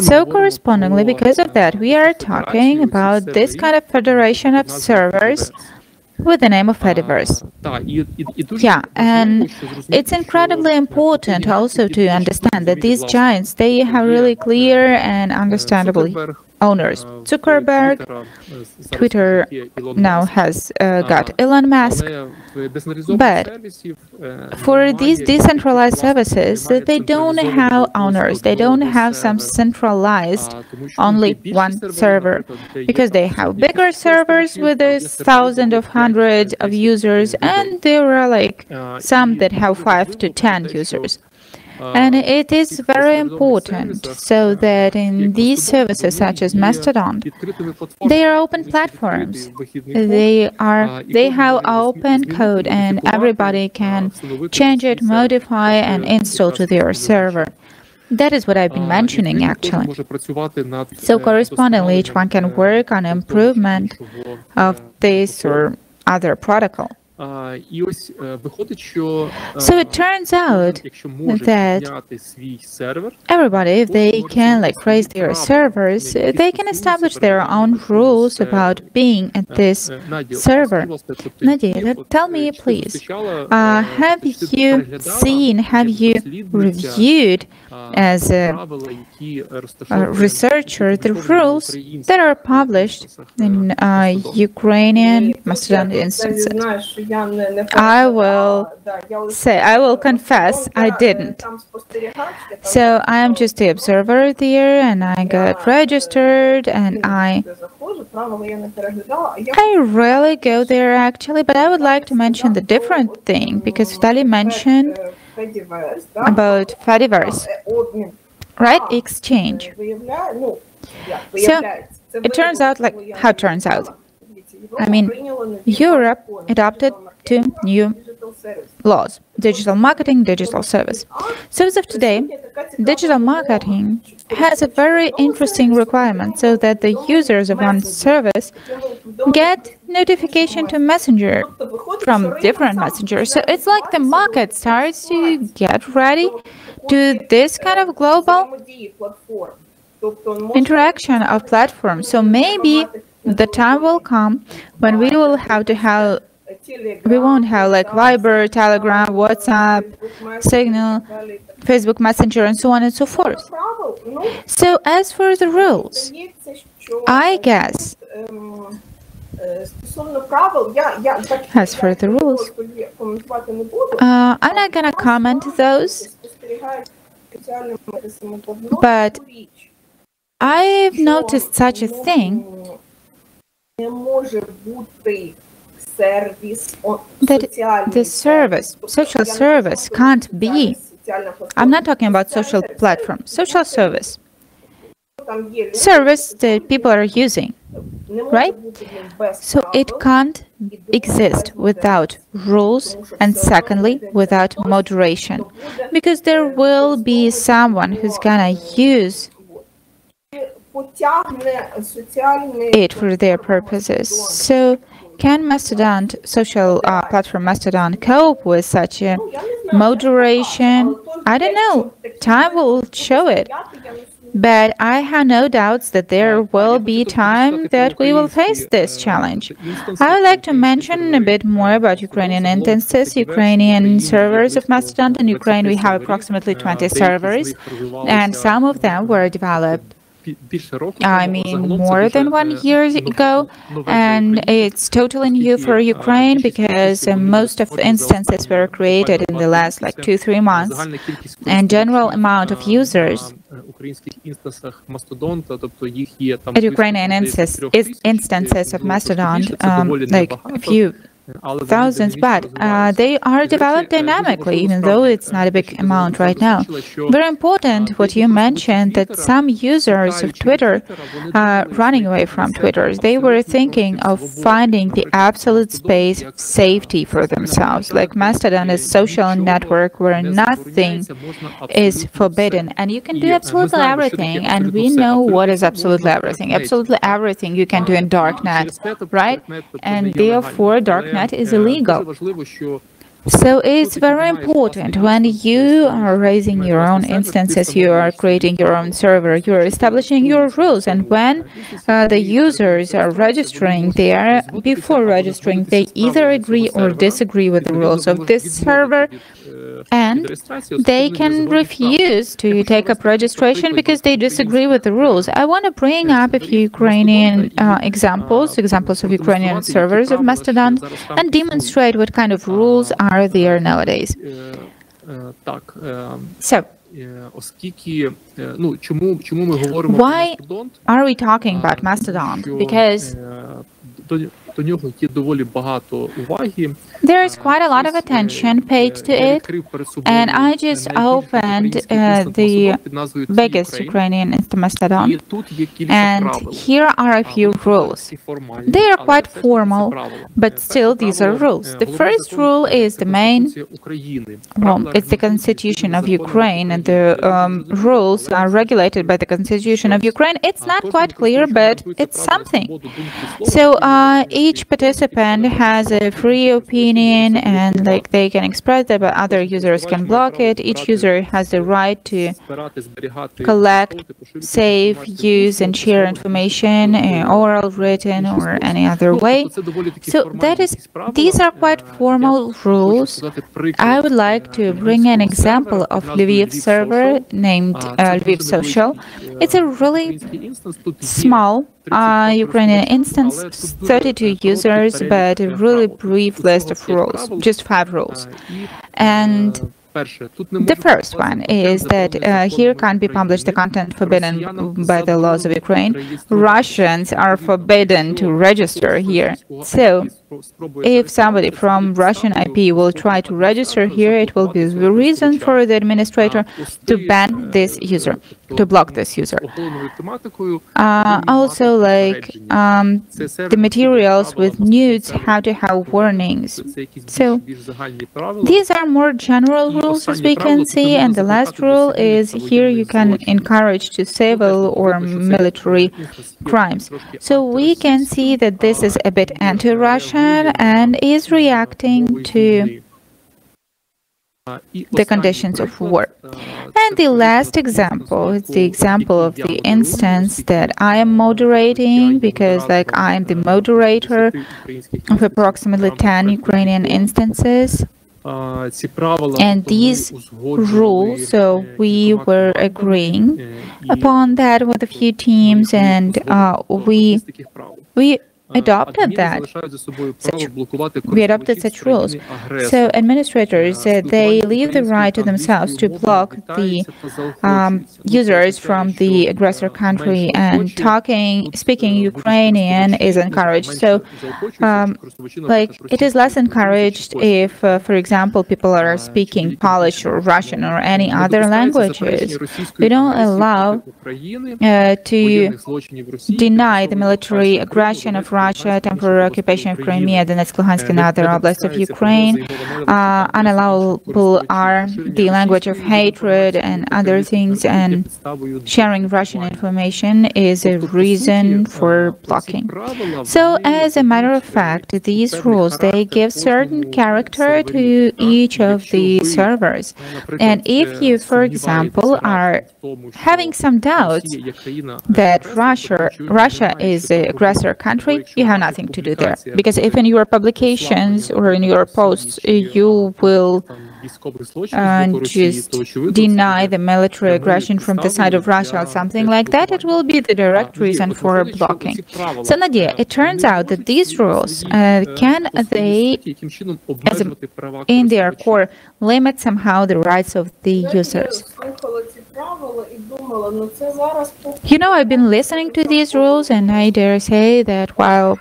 So correspondingly, because of that, we are talking about this kind of federation of servers with the name of Fediverse. Yeah, and it's incredibly important also to understand that these giants, they have really clear and understandable owners. Zuckerberg, Twitter now has got Elon Musk. But for these decentralized services, they don't have owners. They don't have some centralized, only one server, because they have bigger servers with thousands of hundreds of users, and there are like some that have 5 to 10 users. And it is very important so that in these services such as Mastodon, they are open platforms. They have open code and everybody can change it, modify and install to their server. That is what I've been mentioning actually. So correspondingly, each one can work on improvement of this or other protocol. So it turns out that everybody, if they can raise their servers, they can establish their own rules about being at this server. Nadia, tell me please, have you seen, have you reviewed as a researcher the rules that are published in Ukrainian Mastodon instances? I will confess, I didn't. So I am just the observer there, and I got registered, and I rarely go there actually, but I would like to mention the different thing, because Vitaly mentioned about Fediverse, right? Exchange. So it turns out how it turns out. I mean, Europe adopted 2 new laws: digital marketing, digital service. So as of today, digital marketing has a very interesting requirement so that the users of one service get notification to Messenger from different messengers. So it's like the market starts to get ready to this kind of global interaction of platforms. So maybe the time will come when we won't have like Viber, Telegram, WhatsApp, Signal, Facebook Messenger, and so on and so forth. So as for the rules, I guess, as for the rules, I'm not gonna comment those, but I've noticed such a thing, that the service, social service, can't be. I'm not talking about social platform, social service that people are using, right? So it can't exist without rules, and secondly, without moderation, because there will be someone who's gonna use it for their purposes. So can Mastodon, social platform Mastodon, cope with such a moderation? I don't know. Time will show it. But I have no doubts that there will be time that we will face this challenge. I would like to mention a bit more about Ukrainian instances, Ukrainian servers of Mastodon. In Ukraine, we have approximately 20 servers, and some of them were developed more than 1 year ago, and it's totally new for Ukraine because most of the instances were created in the last 2-3 months, and general amount of users at Ukrainian instances of Mastodon, a few thousands, but they are developed dynamically, even though it's not a big amount right now. Very important what you mentioned, that some users of Twitter are running away from Twitter. They were thinking of finding the absolute space of safety for themselves. Like Mastodon is a social network where nothing is forbidden, and you can do absolutely everything, and we know what is absolutely everything. Absolutely everything you can do in darknet, right? And therefore darknet is illegal. So it's very important when you are raising your own instances, you are creating your own server, you are establishing your rules, and when the users are registering there, before registering, they either agree or disagree with the rules of this server, and they can refuse to take up registration because they disagree with the rules. I want to bring up a few Ukrainian examples of Ukrainian servers of Mastodon and demonstrate what kind of rules are there nowadays. So, why are we talking about Mastodon? Because there is quite a lot of attention paid to it, and I just opened the biggest Ukrainian Mastodon, and here are a few rules. They are quite formal, but still these are rules. The first rule is the main, well, it's the Constitution of Ukraine, and the rules are regulated by the Constitution of Ukraine. It's not quite clear, but it's something. So each participant has a free opinion, and like they can express that, but other users can block it. Each user has the right to collect, save, use, and share information, oral, written, or any other way. So these are quite formal rules. I would like to bring an example of Lviv server named Lviv Social. It's a really small Ukrainian instance, 32 users, but a really brief list of rules, just 5 rules. And the first one is that here can't be published the content forbidden by the laws of Ukraine. Russians are forbidden to register here. So if somebody from Russian IP will try to register here, it will be the reason for the administrator to ban this user, to block this user. Also, like the materials with nudes have to have warnings. So these are more general rules, as we can see, and the last rule is here you can encourage to civil or military crimes. So we can see that this is a bit anti-Russian and is reacting to the conditions of war. And the last example is the example of the instance that I am moderating, because like I am the moderator of approximately 10 Ukrainian instances. And these rules, so we were agreeing upon that with a few teams, and we adopted such rules. So administrators, they leave the right to themselves to block the users from the aggressor country, and speaking Ukrainian is encouraged. So like it is less encouraged if, for example, people are speaking Polish or Russian or any other languages. We don't allow to deny the military aggression of Russia, temporary occupation of Crimea, Donetsk, Luhansk, and other oblasts of Ukraine. Unallowable are the language of hatred and other things, and sharing Russian information is a reason for blocking. So, as a matter of fact, these rules, they give certain character to each of the servers. And if you, for example, are having some doubts that Russia is the aggressor country, you have nothing to do there. Because if in your publications or in your posts you will just deny the military aggression from the side of Russia or something like that, it will be the direct reason for blocking. So Nadia, it turns out that these rules, can they, in their core, limit somehow the rights of the users? You know, I've been listening to these rules, and I dare say that while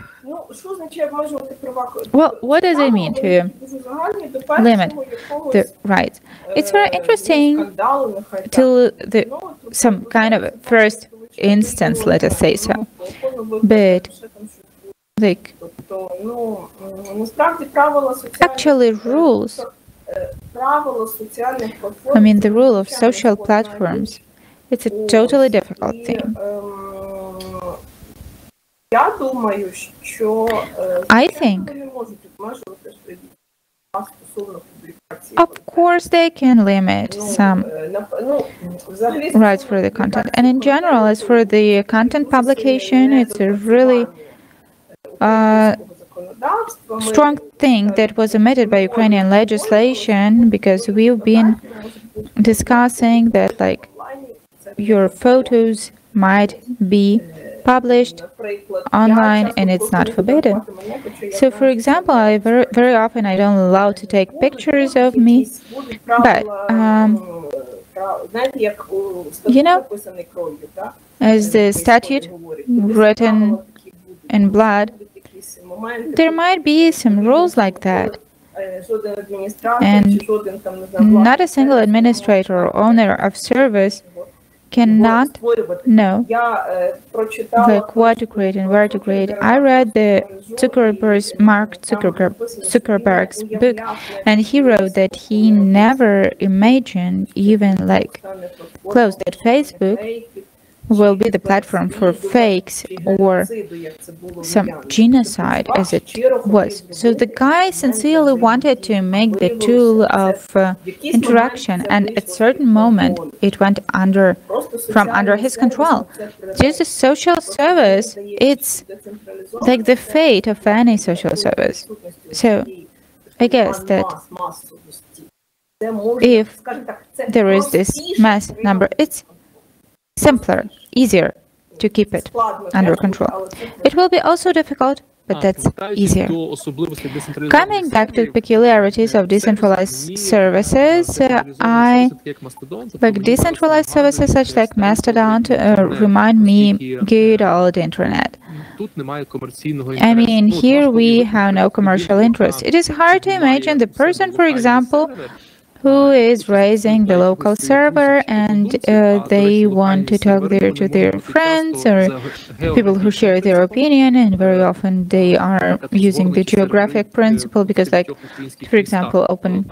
well, what does it mean to limit the rights? It's very interesting to some kind of first instance, let us say so. But like actually rules, I mean the rule of social platforms, it's a totally difficult thing. I think Of course, they can limit some rights for the content. And in general, as for the content publication, it's a really strong thing that was omitted by Ukrainian legislation, because we've been discussing that, like, your photos might be published online and it's not forbidden. So, for example, very often I don't allow to take pictures of me, but you know, as the statute written in blood, there might be some rules like that. And not a single administrator or owner of service cannot know like what to create and where to create. I read the Mark Zuckerberg's book, and he wrote that he never imagined, even like close, that Facebook will be the platform for fakes or some genocide as it was. So the guy sincerely wanted to make the tool of interaction, and at a certain moment it went from under his control. Just a social service, it's like the fate of any social service. So I guess that if there is this mass number, it's simpler, easier to keep it under control. It will be also difficult, but that's easier. Coming back to the peculiarities of decentralized services, decentralized services such like Mastodon remind me good old internet. I mean, here we have no commercial interest. It is hard to imagine the person, for example, who is raising the local server, and they want to talk there to their friends or people who share their opinion, and very often they are using the geographic principle, because, like, for example, open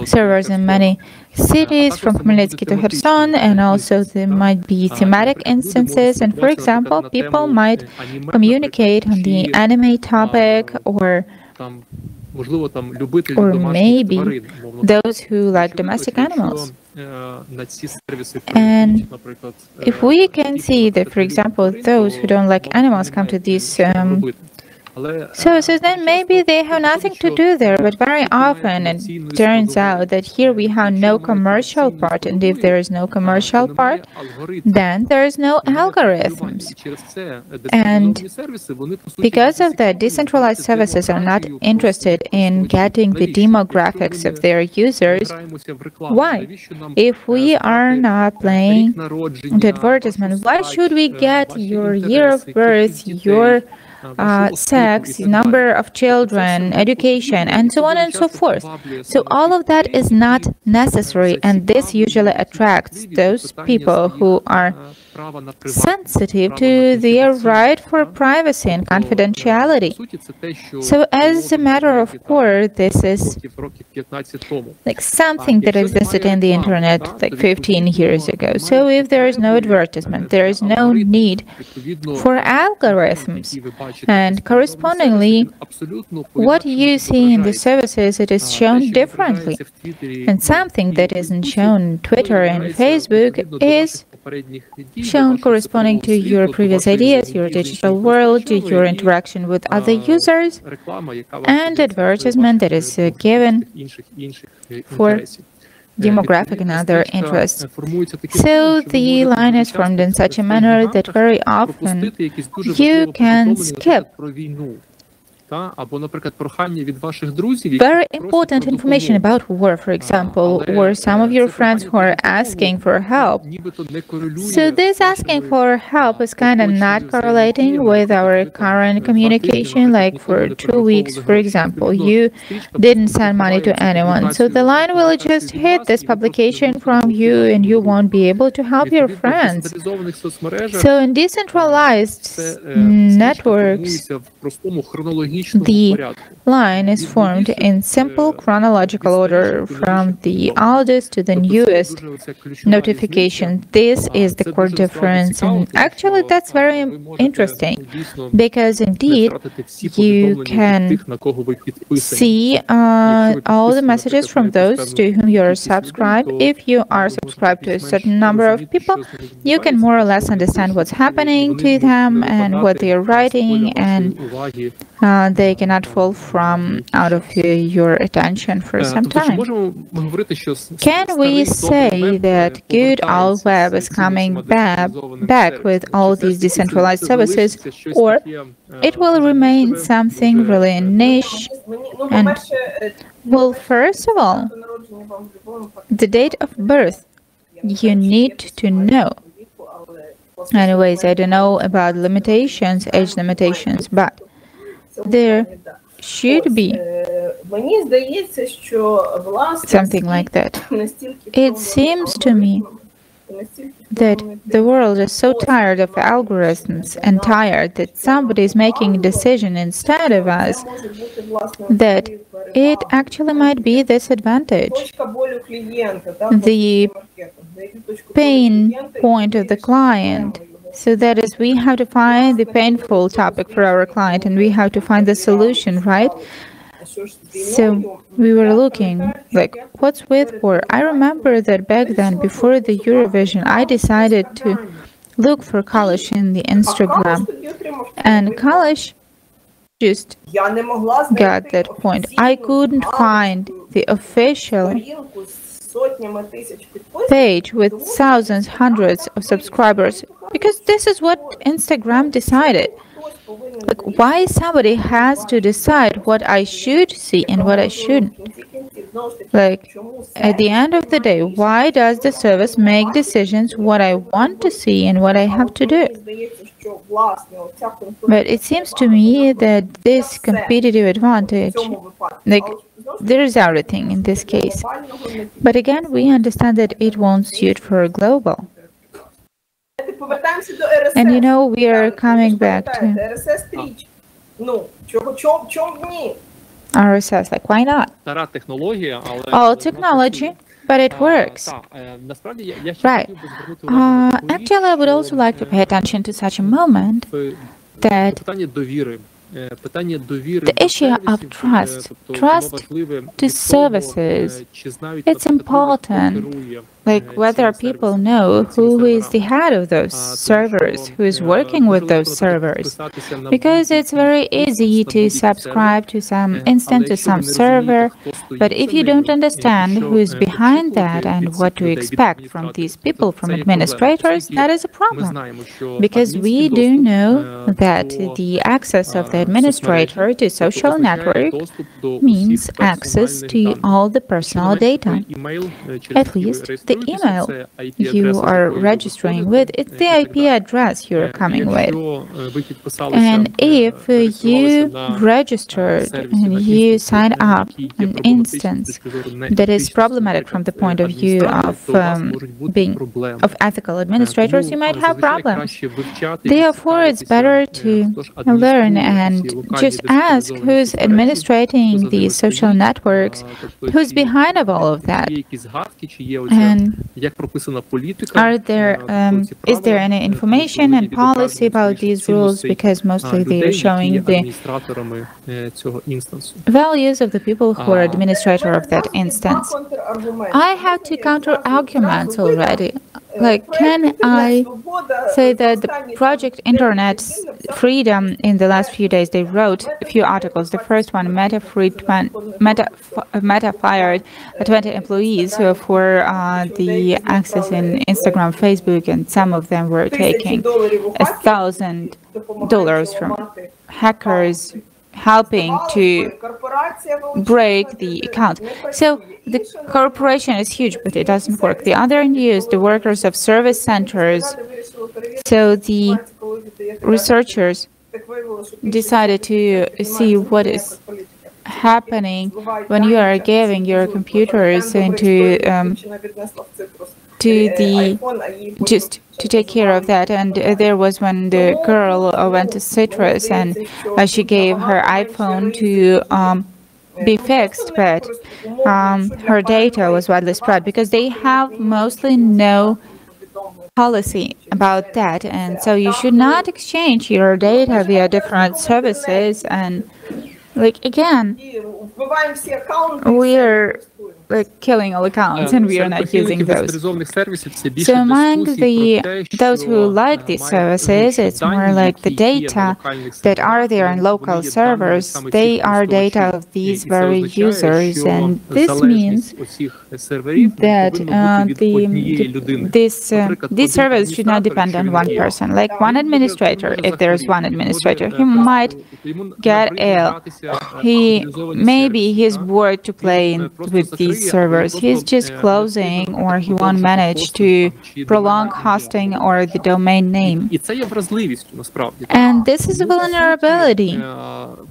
servers in many cities from Khmelnytsky to Kherson, and also there might be thematic instances, and for example, people might communicate on the anime topic, or maybe those who like domestic animals. And if we can see that, for example, those who don't like animals come to these services, then maybe they have nothing to do there. But very often it turns out that here we have no commercial part, and if there is no commercial part, then there is no algorithms. And because of that, decentralized services are not interested in getting the demographics of their users. Why? If we are not playing the advertisement, why should we get your year of birth, your sex, number of children, education, and so on and so forth? So all of that is not necessary, and this usually attracts those people who are sensitive to their right for privacy and confidentiality. So as a matter of course, this is like something that existed in the internet like 15 years ago. So if there is no advertisement, there is no need for algorithms. And correspondingly, what you see in the services, it is shown differently. And something that isn't shown on Twitter and Facebook is shown corresponding to your previous ideas, your digital world, your interaction with other users, and advertisement that is given for demographic and other interests. So the line is formed in such a manner that very often you can skip very important information about war, for example, or some of your friends who are asking for help. So this asking for help is kind of not correlating with our current communication. Like for 2 weeks, for example, you didn't send money to anyone. So the line will just hit this publication from you, and you won't be able to help your friends. So in decentralized networks, The line is formed in simple chronological order from the oldest to the newest notification. This is the core difference, and actually that's very interesting, because indeed you can see all the messages from those to whom you are subscribed. If you are subscribed to a certain number of people, you can more or less understand what's happening to them and what they are writing, and they cannot fall from out of your attention for some time. Can we say that good old web is coming back with all these decentralized services, or it will remain something really niche? And well, first of all, the date of birth you need to know. Anyways, I don't know about limitations, age limitations, but there should be something like that. It seems to me that the world is so tired of algorithms and tired that somebody is making a decision instead of us, that it actually might be this advantage. The pain point of the client. So that is, we have to find the painful topic for our client, and we have to find the solution, right? So we were looking, like, what's with war? I remember that back then, before the Eurovision, I decided to look for Kalish in the Instagram, and Kalish just got that point. I couldn't find the official page with thousands, hundreds of subscribers, because this is what Instagram decided. Like, why somebody has to decide what I should see and what I shouldn't? Like, at the end of the day, why does the service make decisions what I want to see and what I have to do? But it seems to me that this competitive advantage, like, there is everything in this case. But again, we understand that it won't suit for a global. And you know, we are coming back to RSS, like, why not? Old technology, but it works. Right. Actually, I would also like to pay attention to such a moment that the issue of trust to services, it's important. Like, whether people know who is the head of those servers, who is working with those servers. Because it's very easy to subscribe to some instance, to some server, but if you don't understand who is behind that and what to expect from these people, from administrators, that is a problem. Because we do know that the access of the administrator to social network means access to all the personal data. At least the email you are registering with, it's the IP address you're coming with. And if you registered and you sign up an instance that is problematic from the point of view of ethical administrators, you might have problems. Therefore, it's better to learn and just ask who's administrating these social networks, who's behind of all of that, and is there any information and policy about these rules, because mostly they are showing the values of the people who are administrator of that instance. I have two counter arguments already. Like, can I say that the project Internet Freedom in the last few days, they wrote a few articles. The first one, Meta fired 20 employees for the access in Instagram, Facebook, and some of them were taking $1,000 from hackers helping to break the account. So the corporation is huge, but it doesn't work. The other news, the workers of service centers, so the researchers decided to see what is happening when you are giving your computers into just to take care of that. And there was when the girl went to Citrus and she gave her iPhone to be fixed, but her data was widely spread because they have mostly no policy about that. And so you should not exchange your data via different services. And like, again, we're like killing all accounts and we are not using those. So among those who like these services, it's more like the data that are there in local servers, they are data of these very users, and this means that these servers should not depend on one person. Like one administrator, if there is one administrator, he might get ill. Maybe he's bored to play with these servers. He's just closing, or he won't manage to prolong hosting or the domain name. And this is a vulnerability. And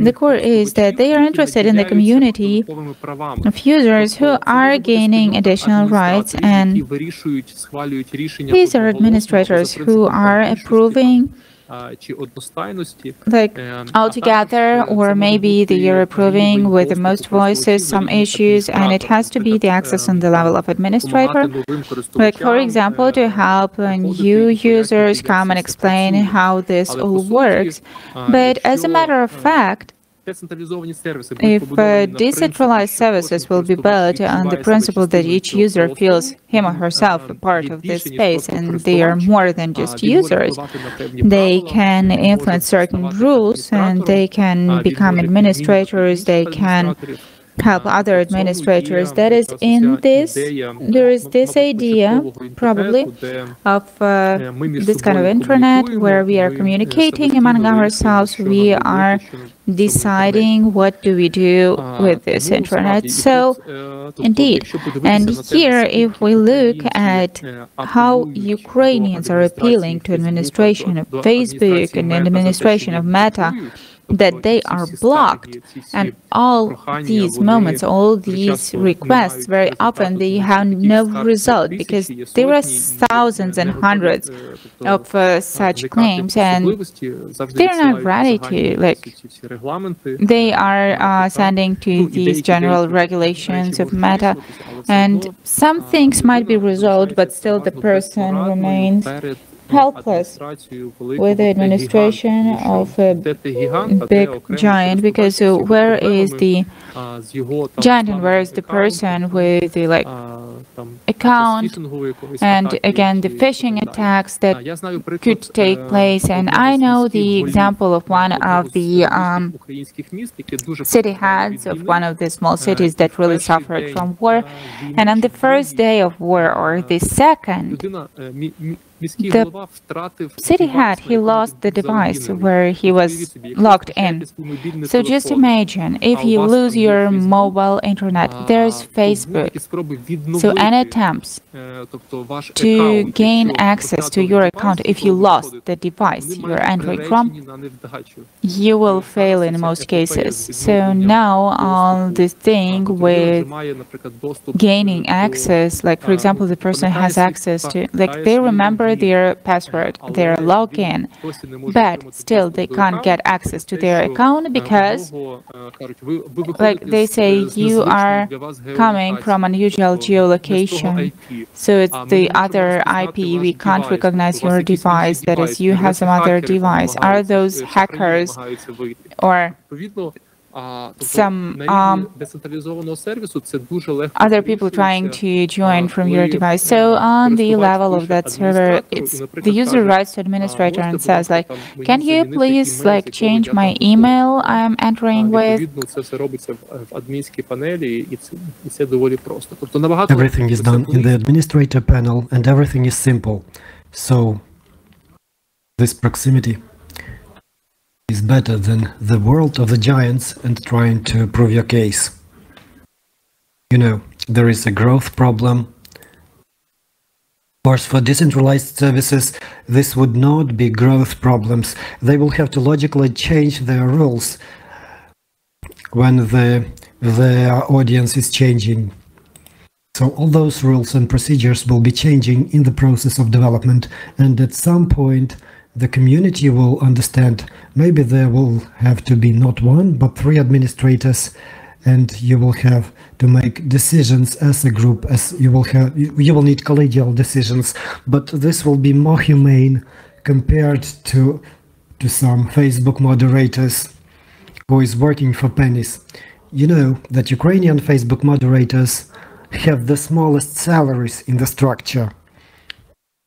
the core is that they are interested in the community of users who are gaining additional rights, and these are administrators who are approving like altogether, or maybe they are approving with the most voices some issues, and it has to be the access on the level of administrator. Like, for example, to help new users come and explain how this all works. But as a matter of fact, if decentralized services will be built on the principle that each user feels him or herself a part of this space and they are more than just users, they can influence certain rules and they can become administrators, they can help other administrators. That is, in this, there is this idea, probably, of this kind of intranet where we are communicating among ourselves. We are deciding what do we do with this intranet. So, indeed, and here, if we look at how Ukrainians are appealing to administration of Facebook and administration of Meta, that they are blocked, and all these moments, all these requests, very often they have no result because there are thousands and hundreds of such claims, and they're not ready to, like, they are sending to these general regulations of Meta, and some things might be resolved, but still the person remains helpless with the administration of a big giant, because where is the giant and where is the person with the account, and again the phishing attacks that could take place. And I know the example of one of the city heads of one of the small cities that really suffered from war, and on the first day of war, or the second, the city head, he lost the device where he was logged in. So just imagine, if you lose your mobile internet, there's Facebook. So any attempts to gain access to your account, if you lost the device you're entering from, you will fail in most cases. So now on this thing with gaining access, like for example, the person has access to, like they remember their password, their login, but still they can't get access to their account because, like they say, you are coming from unusual geolocation, so it's the other IP, we can't recognize your device, that is, you have some other device. Are those hackers or some other people trying to join from your device? So on the level of that server, it's the user writes to administrator and says, like, can you please change my email I'm entering with? Everything is done in the administrator panel and everything is simple. So this proximity is better than the world of the giants and trying to prove your case. You know, there is a growth problem. Of course, for decentralized services, this would not be growth problems. They will have to logically change their rules when the their audience is changing. So all those rules and procedures will be changing in the process of development, and at some point the community will understand maybe there will have to be not one but 3 administrators, and you will have to make decisions as a group, as you will need collegial decisions, but this will be more humane compared to some Facebook moderators who is working for pennies. You know that Ukrainian Facebook moderators have the smallest salaries in the structure.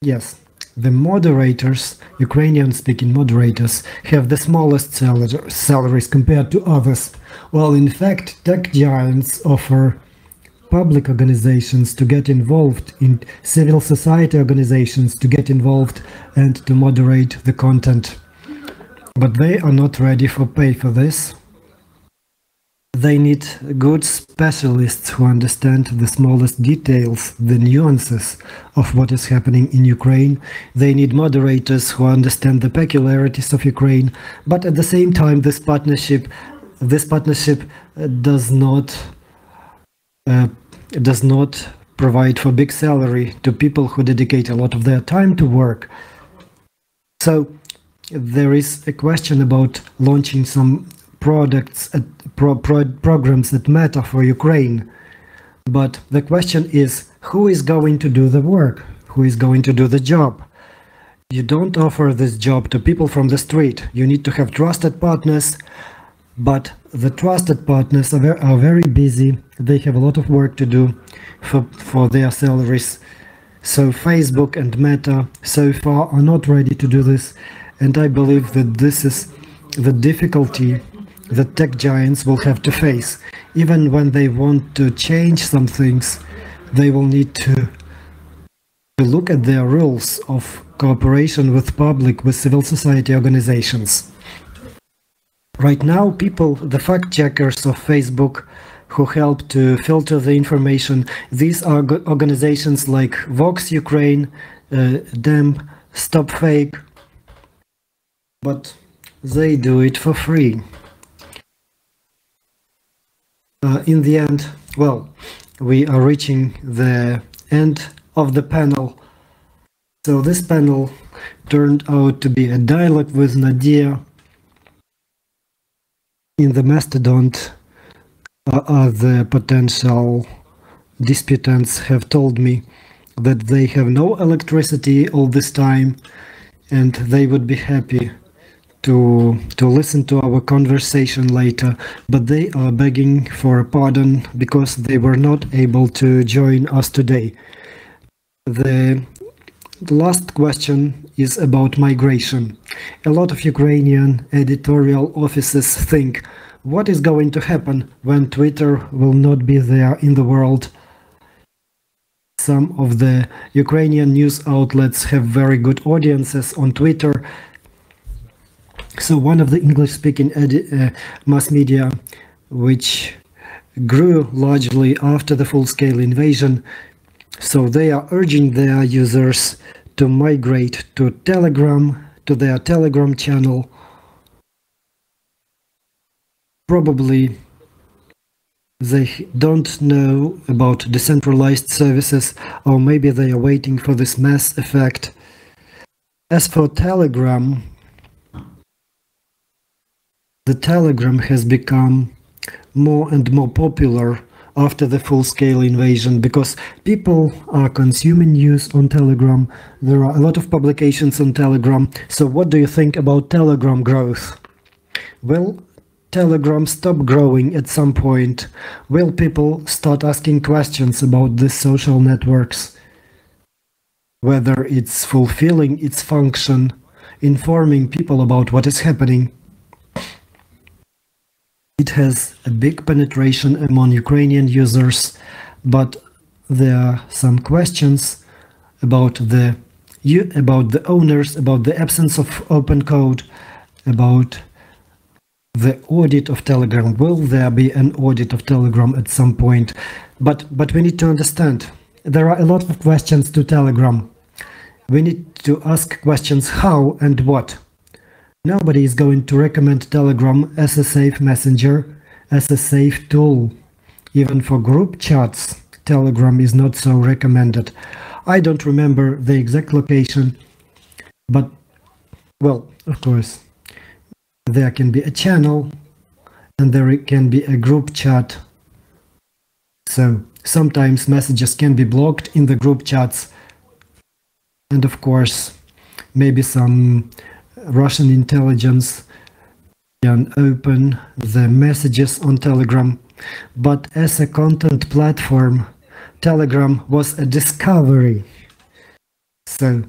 Yes, the moderators, Ukrainian-speaking moderators, have the smallest salaries compared to others. Well, in fact, tech giants offer public organizations to get involved, in civil society organizations to get involved and to moderate the content. But they are not ready for pay for this. They need good specialists who understand the smallest details, the nuances of what is happening in Ukraine. They need moderators who understand the peculiarities of Ukraine. But at the same time, this partnership does not provide for big salary to people who dedicate a lot of their time to work. So there is a question about launching some products, programs that matter for Ukraine. But the question is, who is going to do the work? Who is going to do the job? You don't offer this job to people from the street. You need to have trusted partners, but the trusted partners are very busy. They have a lot of work to do for their salaries. So Facebook and Meta so far are not ready to do this. And I believe that this is the difficulty that tech giants will have to face. Even when they want to change some things, they will need to look at their rules of cooperation with public, with civil society organizations. Right now, people, the fact-checkers of Facebook, who help to filter the information, these are organizations like Vox Ukraine, DEM, Stop Fake, but they do it for free. In the end, well, we are reaching the end of the panel. So this panel turned out to be a dialogue with Nadia. In the Mastodon, the potential disputants have told me that they have no electricity all this time, and they would be happy to listen to our conversation later, but they are begging for a pardon because they were not able to join us today. The last question is about migration. A lot of Ukrainian editorial offices think, what is going to happen when Twitter will not be there in the world? Some of the Ukrainian news outlets have very good audiences on Twitter. So one of the English-speaking mass media, which grew largely after the full-scale invasion, so they are urging their users to migrate to Telegram, to their Telegram channel. Probably they don't know about decentralized services, or maybe they are waiting for this mass effect. As for Telegram, the Telegram has become more and more popular after the full-scale invasion because people are consuming news on Telegram. There are a lot of publications on Telegram. So what do you think about Telegram growth? Will Telegram stop growing at some point? Will people start asking questions about these social networks? Whether it's fulfilling its function, informing people about what is happening? It has a big penetration among Ukrainian users, but there are some questions about the owners, about the absence of open code, about the audit of Telegram. Will there be an audit of Telegram at some point? But we need to understand, there are a lot of questions to Telegram. We need to ask questions how and what. Nobody is going to recommend Telegram as a safe messenger, as a safe tool Even for group chats, Telegram is not so recommended. I don't remember the exact location, but, well, of course, there can be a channel and there can be a group chat. So sometimes messages can be blocked in the group chats. And of course, maybe some Russian intelligence can open the messages on Telegram. But as a content platform, Telegram was a discovery. So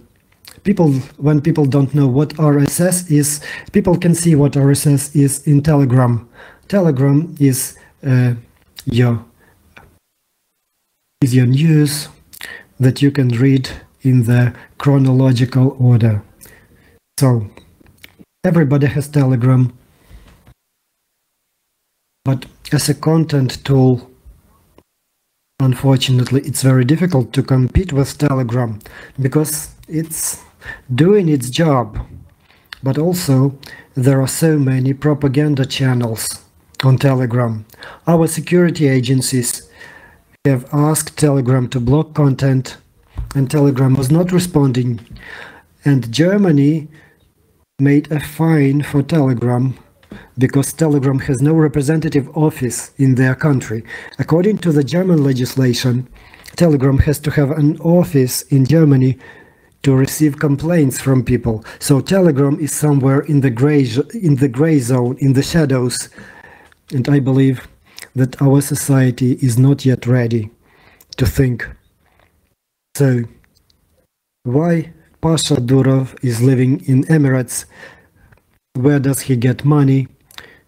when people don't know what RSS is, people can see what RSS is in Telegram. Telegram is your news that you can read in the chronological order. So everybody has Telegram, but as a content tool, unfortunately, it's very difficult to compete with Telegram because it's doing its job. But also, there are so many propaganda channels on Telegram. Our security agencies have asked Telegram to block content, and Telegram was not responding. And Germany made a fine for Telegram because Telegram has no representative office in their country. According to the German legislation, Telegram has to have an office in Germany to receive complaints from people. So Telegram is somewhere in the gray zone, in the shadows. And I believe that our society is not yet ready to think. So why Pasha Durov is living in Emirates? Where does he get money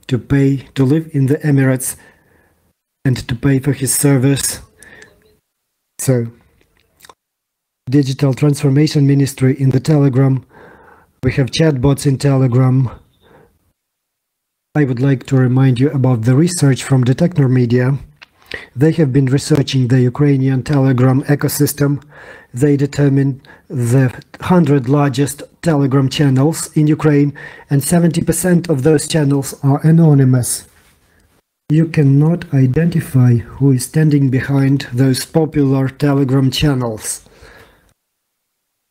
to live in the Emirates and to pay for his service? So, Digital Transformation Ministry in the Telegram. We have chatbots in Telegram. I would like to remind you about the research from Detector Media. They have been researching the Ukrainian Telegram ecosystem. They determined the 100 largest Telegram channels in Ukraine, and 70% of those channels are anonymous. You cannot identify who is standing behind those popular Telegram channels.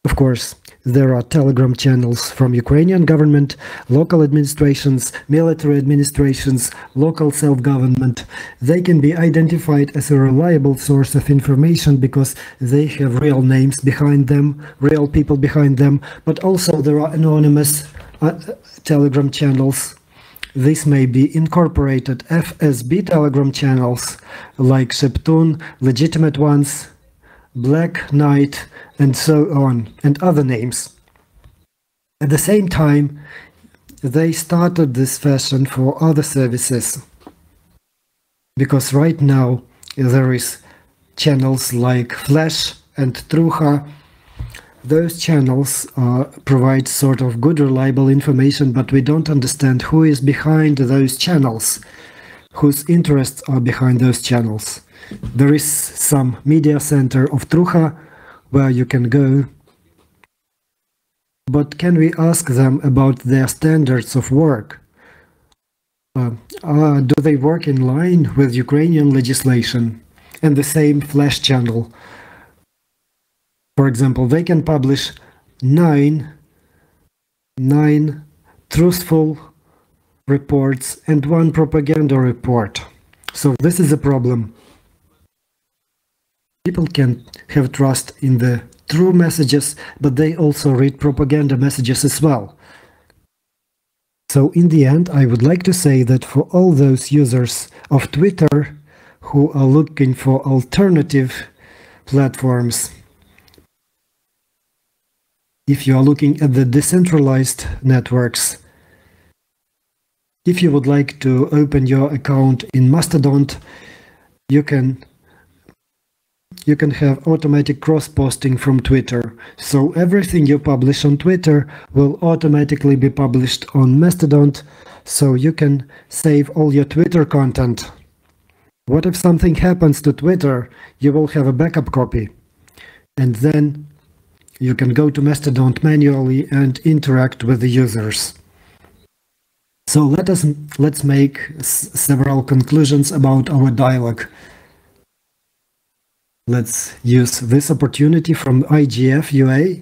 Of course, there are Telegram channels from Ukrainian government, local administrations, military administrations, local self-government. They can be identified as a reliable source of information because they have real names behind them, real people behind them, but also there are anonymous Telegram channels. This may be incorporated FSB Telegram channels like Sheptun, legitimate ones, Black Knight, and so on, and other names. At the same time, they started this fashion for other services. Because right now there is channels like Flash and Trucha. Those channels provide sort of good, reliable information, but we don't understand who is behind those channels, whose interests are behind those channels. There is some media center of Trucha where you can go, but can we ask them about their standards of work? Do they work in line with Ukrainian legislation? And the same Flash channel. For example, they can publish nine truthful reports and one propaganda report. So this is a problem. People can have trust in the true messages, but they also read propaganda messages as well. So in the end, I would like to say that for all those users of Twitter who are looking for alternative platforms, if you are looking at the decentralized networks, if you would like to open your account in Mastodon, you can have automatic cross-posting from Twitter. So everything you publish on Twitter will automatically be published on Mastodon, so you can save all your Twitter content. What if something happens to Twitter? You will have a backup copy. And then you can go to Mastodon manually and interact with the users. So let's make several conclusions about our dialogue. Let's use this opportunity from IGF UA.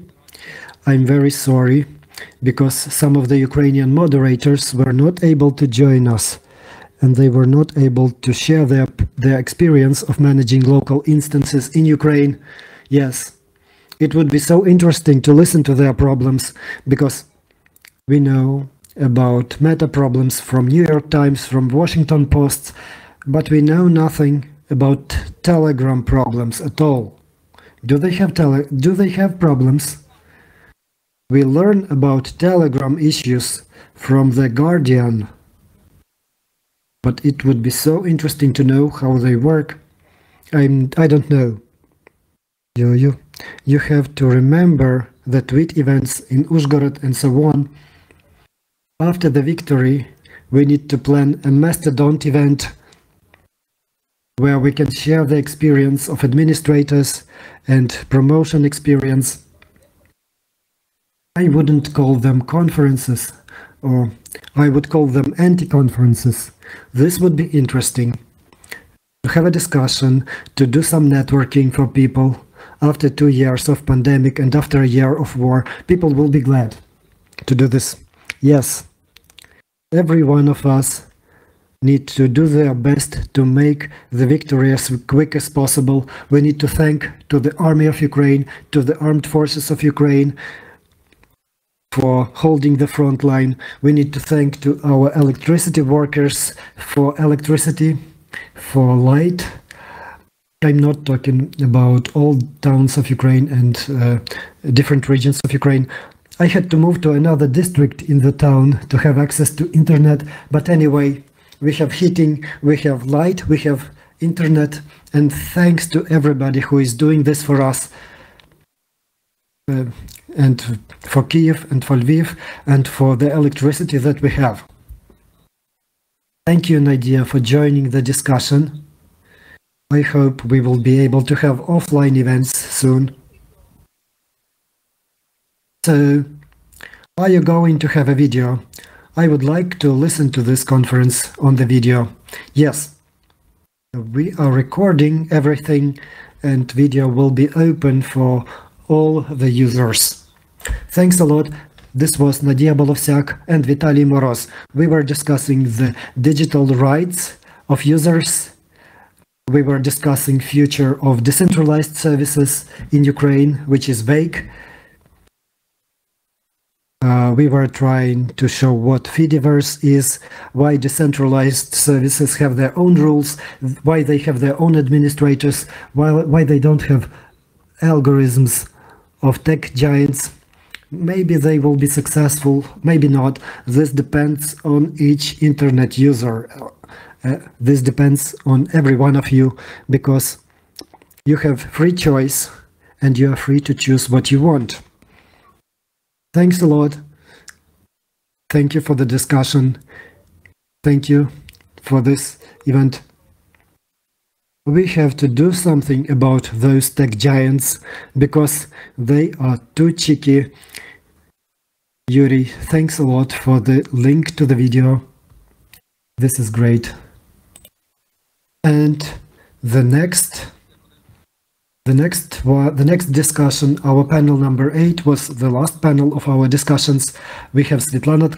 I'm very sorry, because some of the Ukrainian moderators were not able to join us, and they were not able to share their experience of managing local instances in Ukraine. Yes, it would be so interesting to listen to their problems, because we know about meta problems from New York Times, from Washington Post, but we know nothing about Telegram problems at all. Do they have problems? We learn about Telegram issues from The Guardian, but it would be so interesting to know how they work. I don't know. You have to remember the tweet events in Uzhgorod and so on. After the victory, we need to plan a Mastodon event where we can share the experience of administrators and promotion experience. I wouldn't call them conferences, or I would call them anti-conferences. This would be interesting. To have a discussion, to do some networking for people. After 2 years of pandemic and after a year of war, people will be glad to do this. Yes, every one of us need to do their best to make the victory as quick as possible. We need to thank to the Army of Ukraine, to the Armed Forces of Ukraine for holding the front line. We need to thank to our electricity workers for electricity, for light. I'm not talking about all towns of Ukraine and different regions of Ukraine. I had to move to another district in the town to have access to internet, but anyway, we have heating, we have light, we have internet, and thanks to everybody who is doing this for us, and for Kiev and for Lviv, and for the electricity that we have. Thank you, Nadia, for joining the discussion. I hope we will be able to have offline events soon. So, are you going to have a video? I would like to listen to this conference on the video. Yes, we are recording everything, and video will be open for all the users. Thanks a lot. This was Nadia Bolovsyak and Vitaly Moroz. We were discussing the digital rights of users. We were discussing future of decentralized services in Ukraine, which is vague. We were trying to show what Fediverse is, why decentralized services have their own rules, why they have their own administrators, why they don't have algorithms of tech giants. Maybe they will be successful, maybe not. This depends on each internet user. This depends on every one of you, because you have free choice and you are free to choose what you want. Thanks a lot. Thank you for the discussion. Thank you for this event. We have to do something about those tech giants, because they are too cheeky. Yuri, thanks a lot for the link to the video. This is great. And the next discussion, our panel number 8, was the last panel of our discussions. We have Svetlana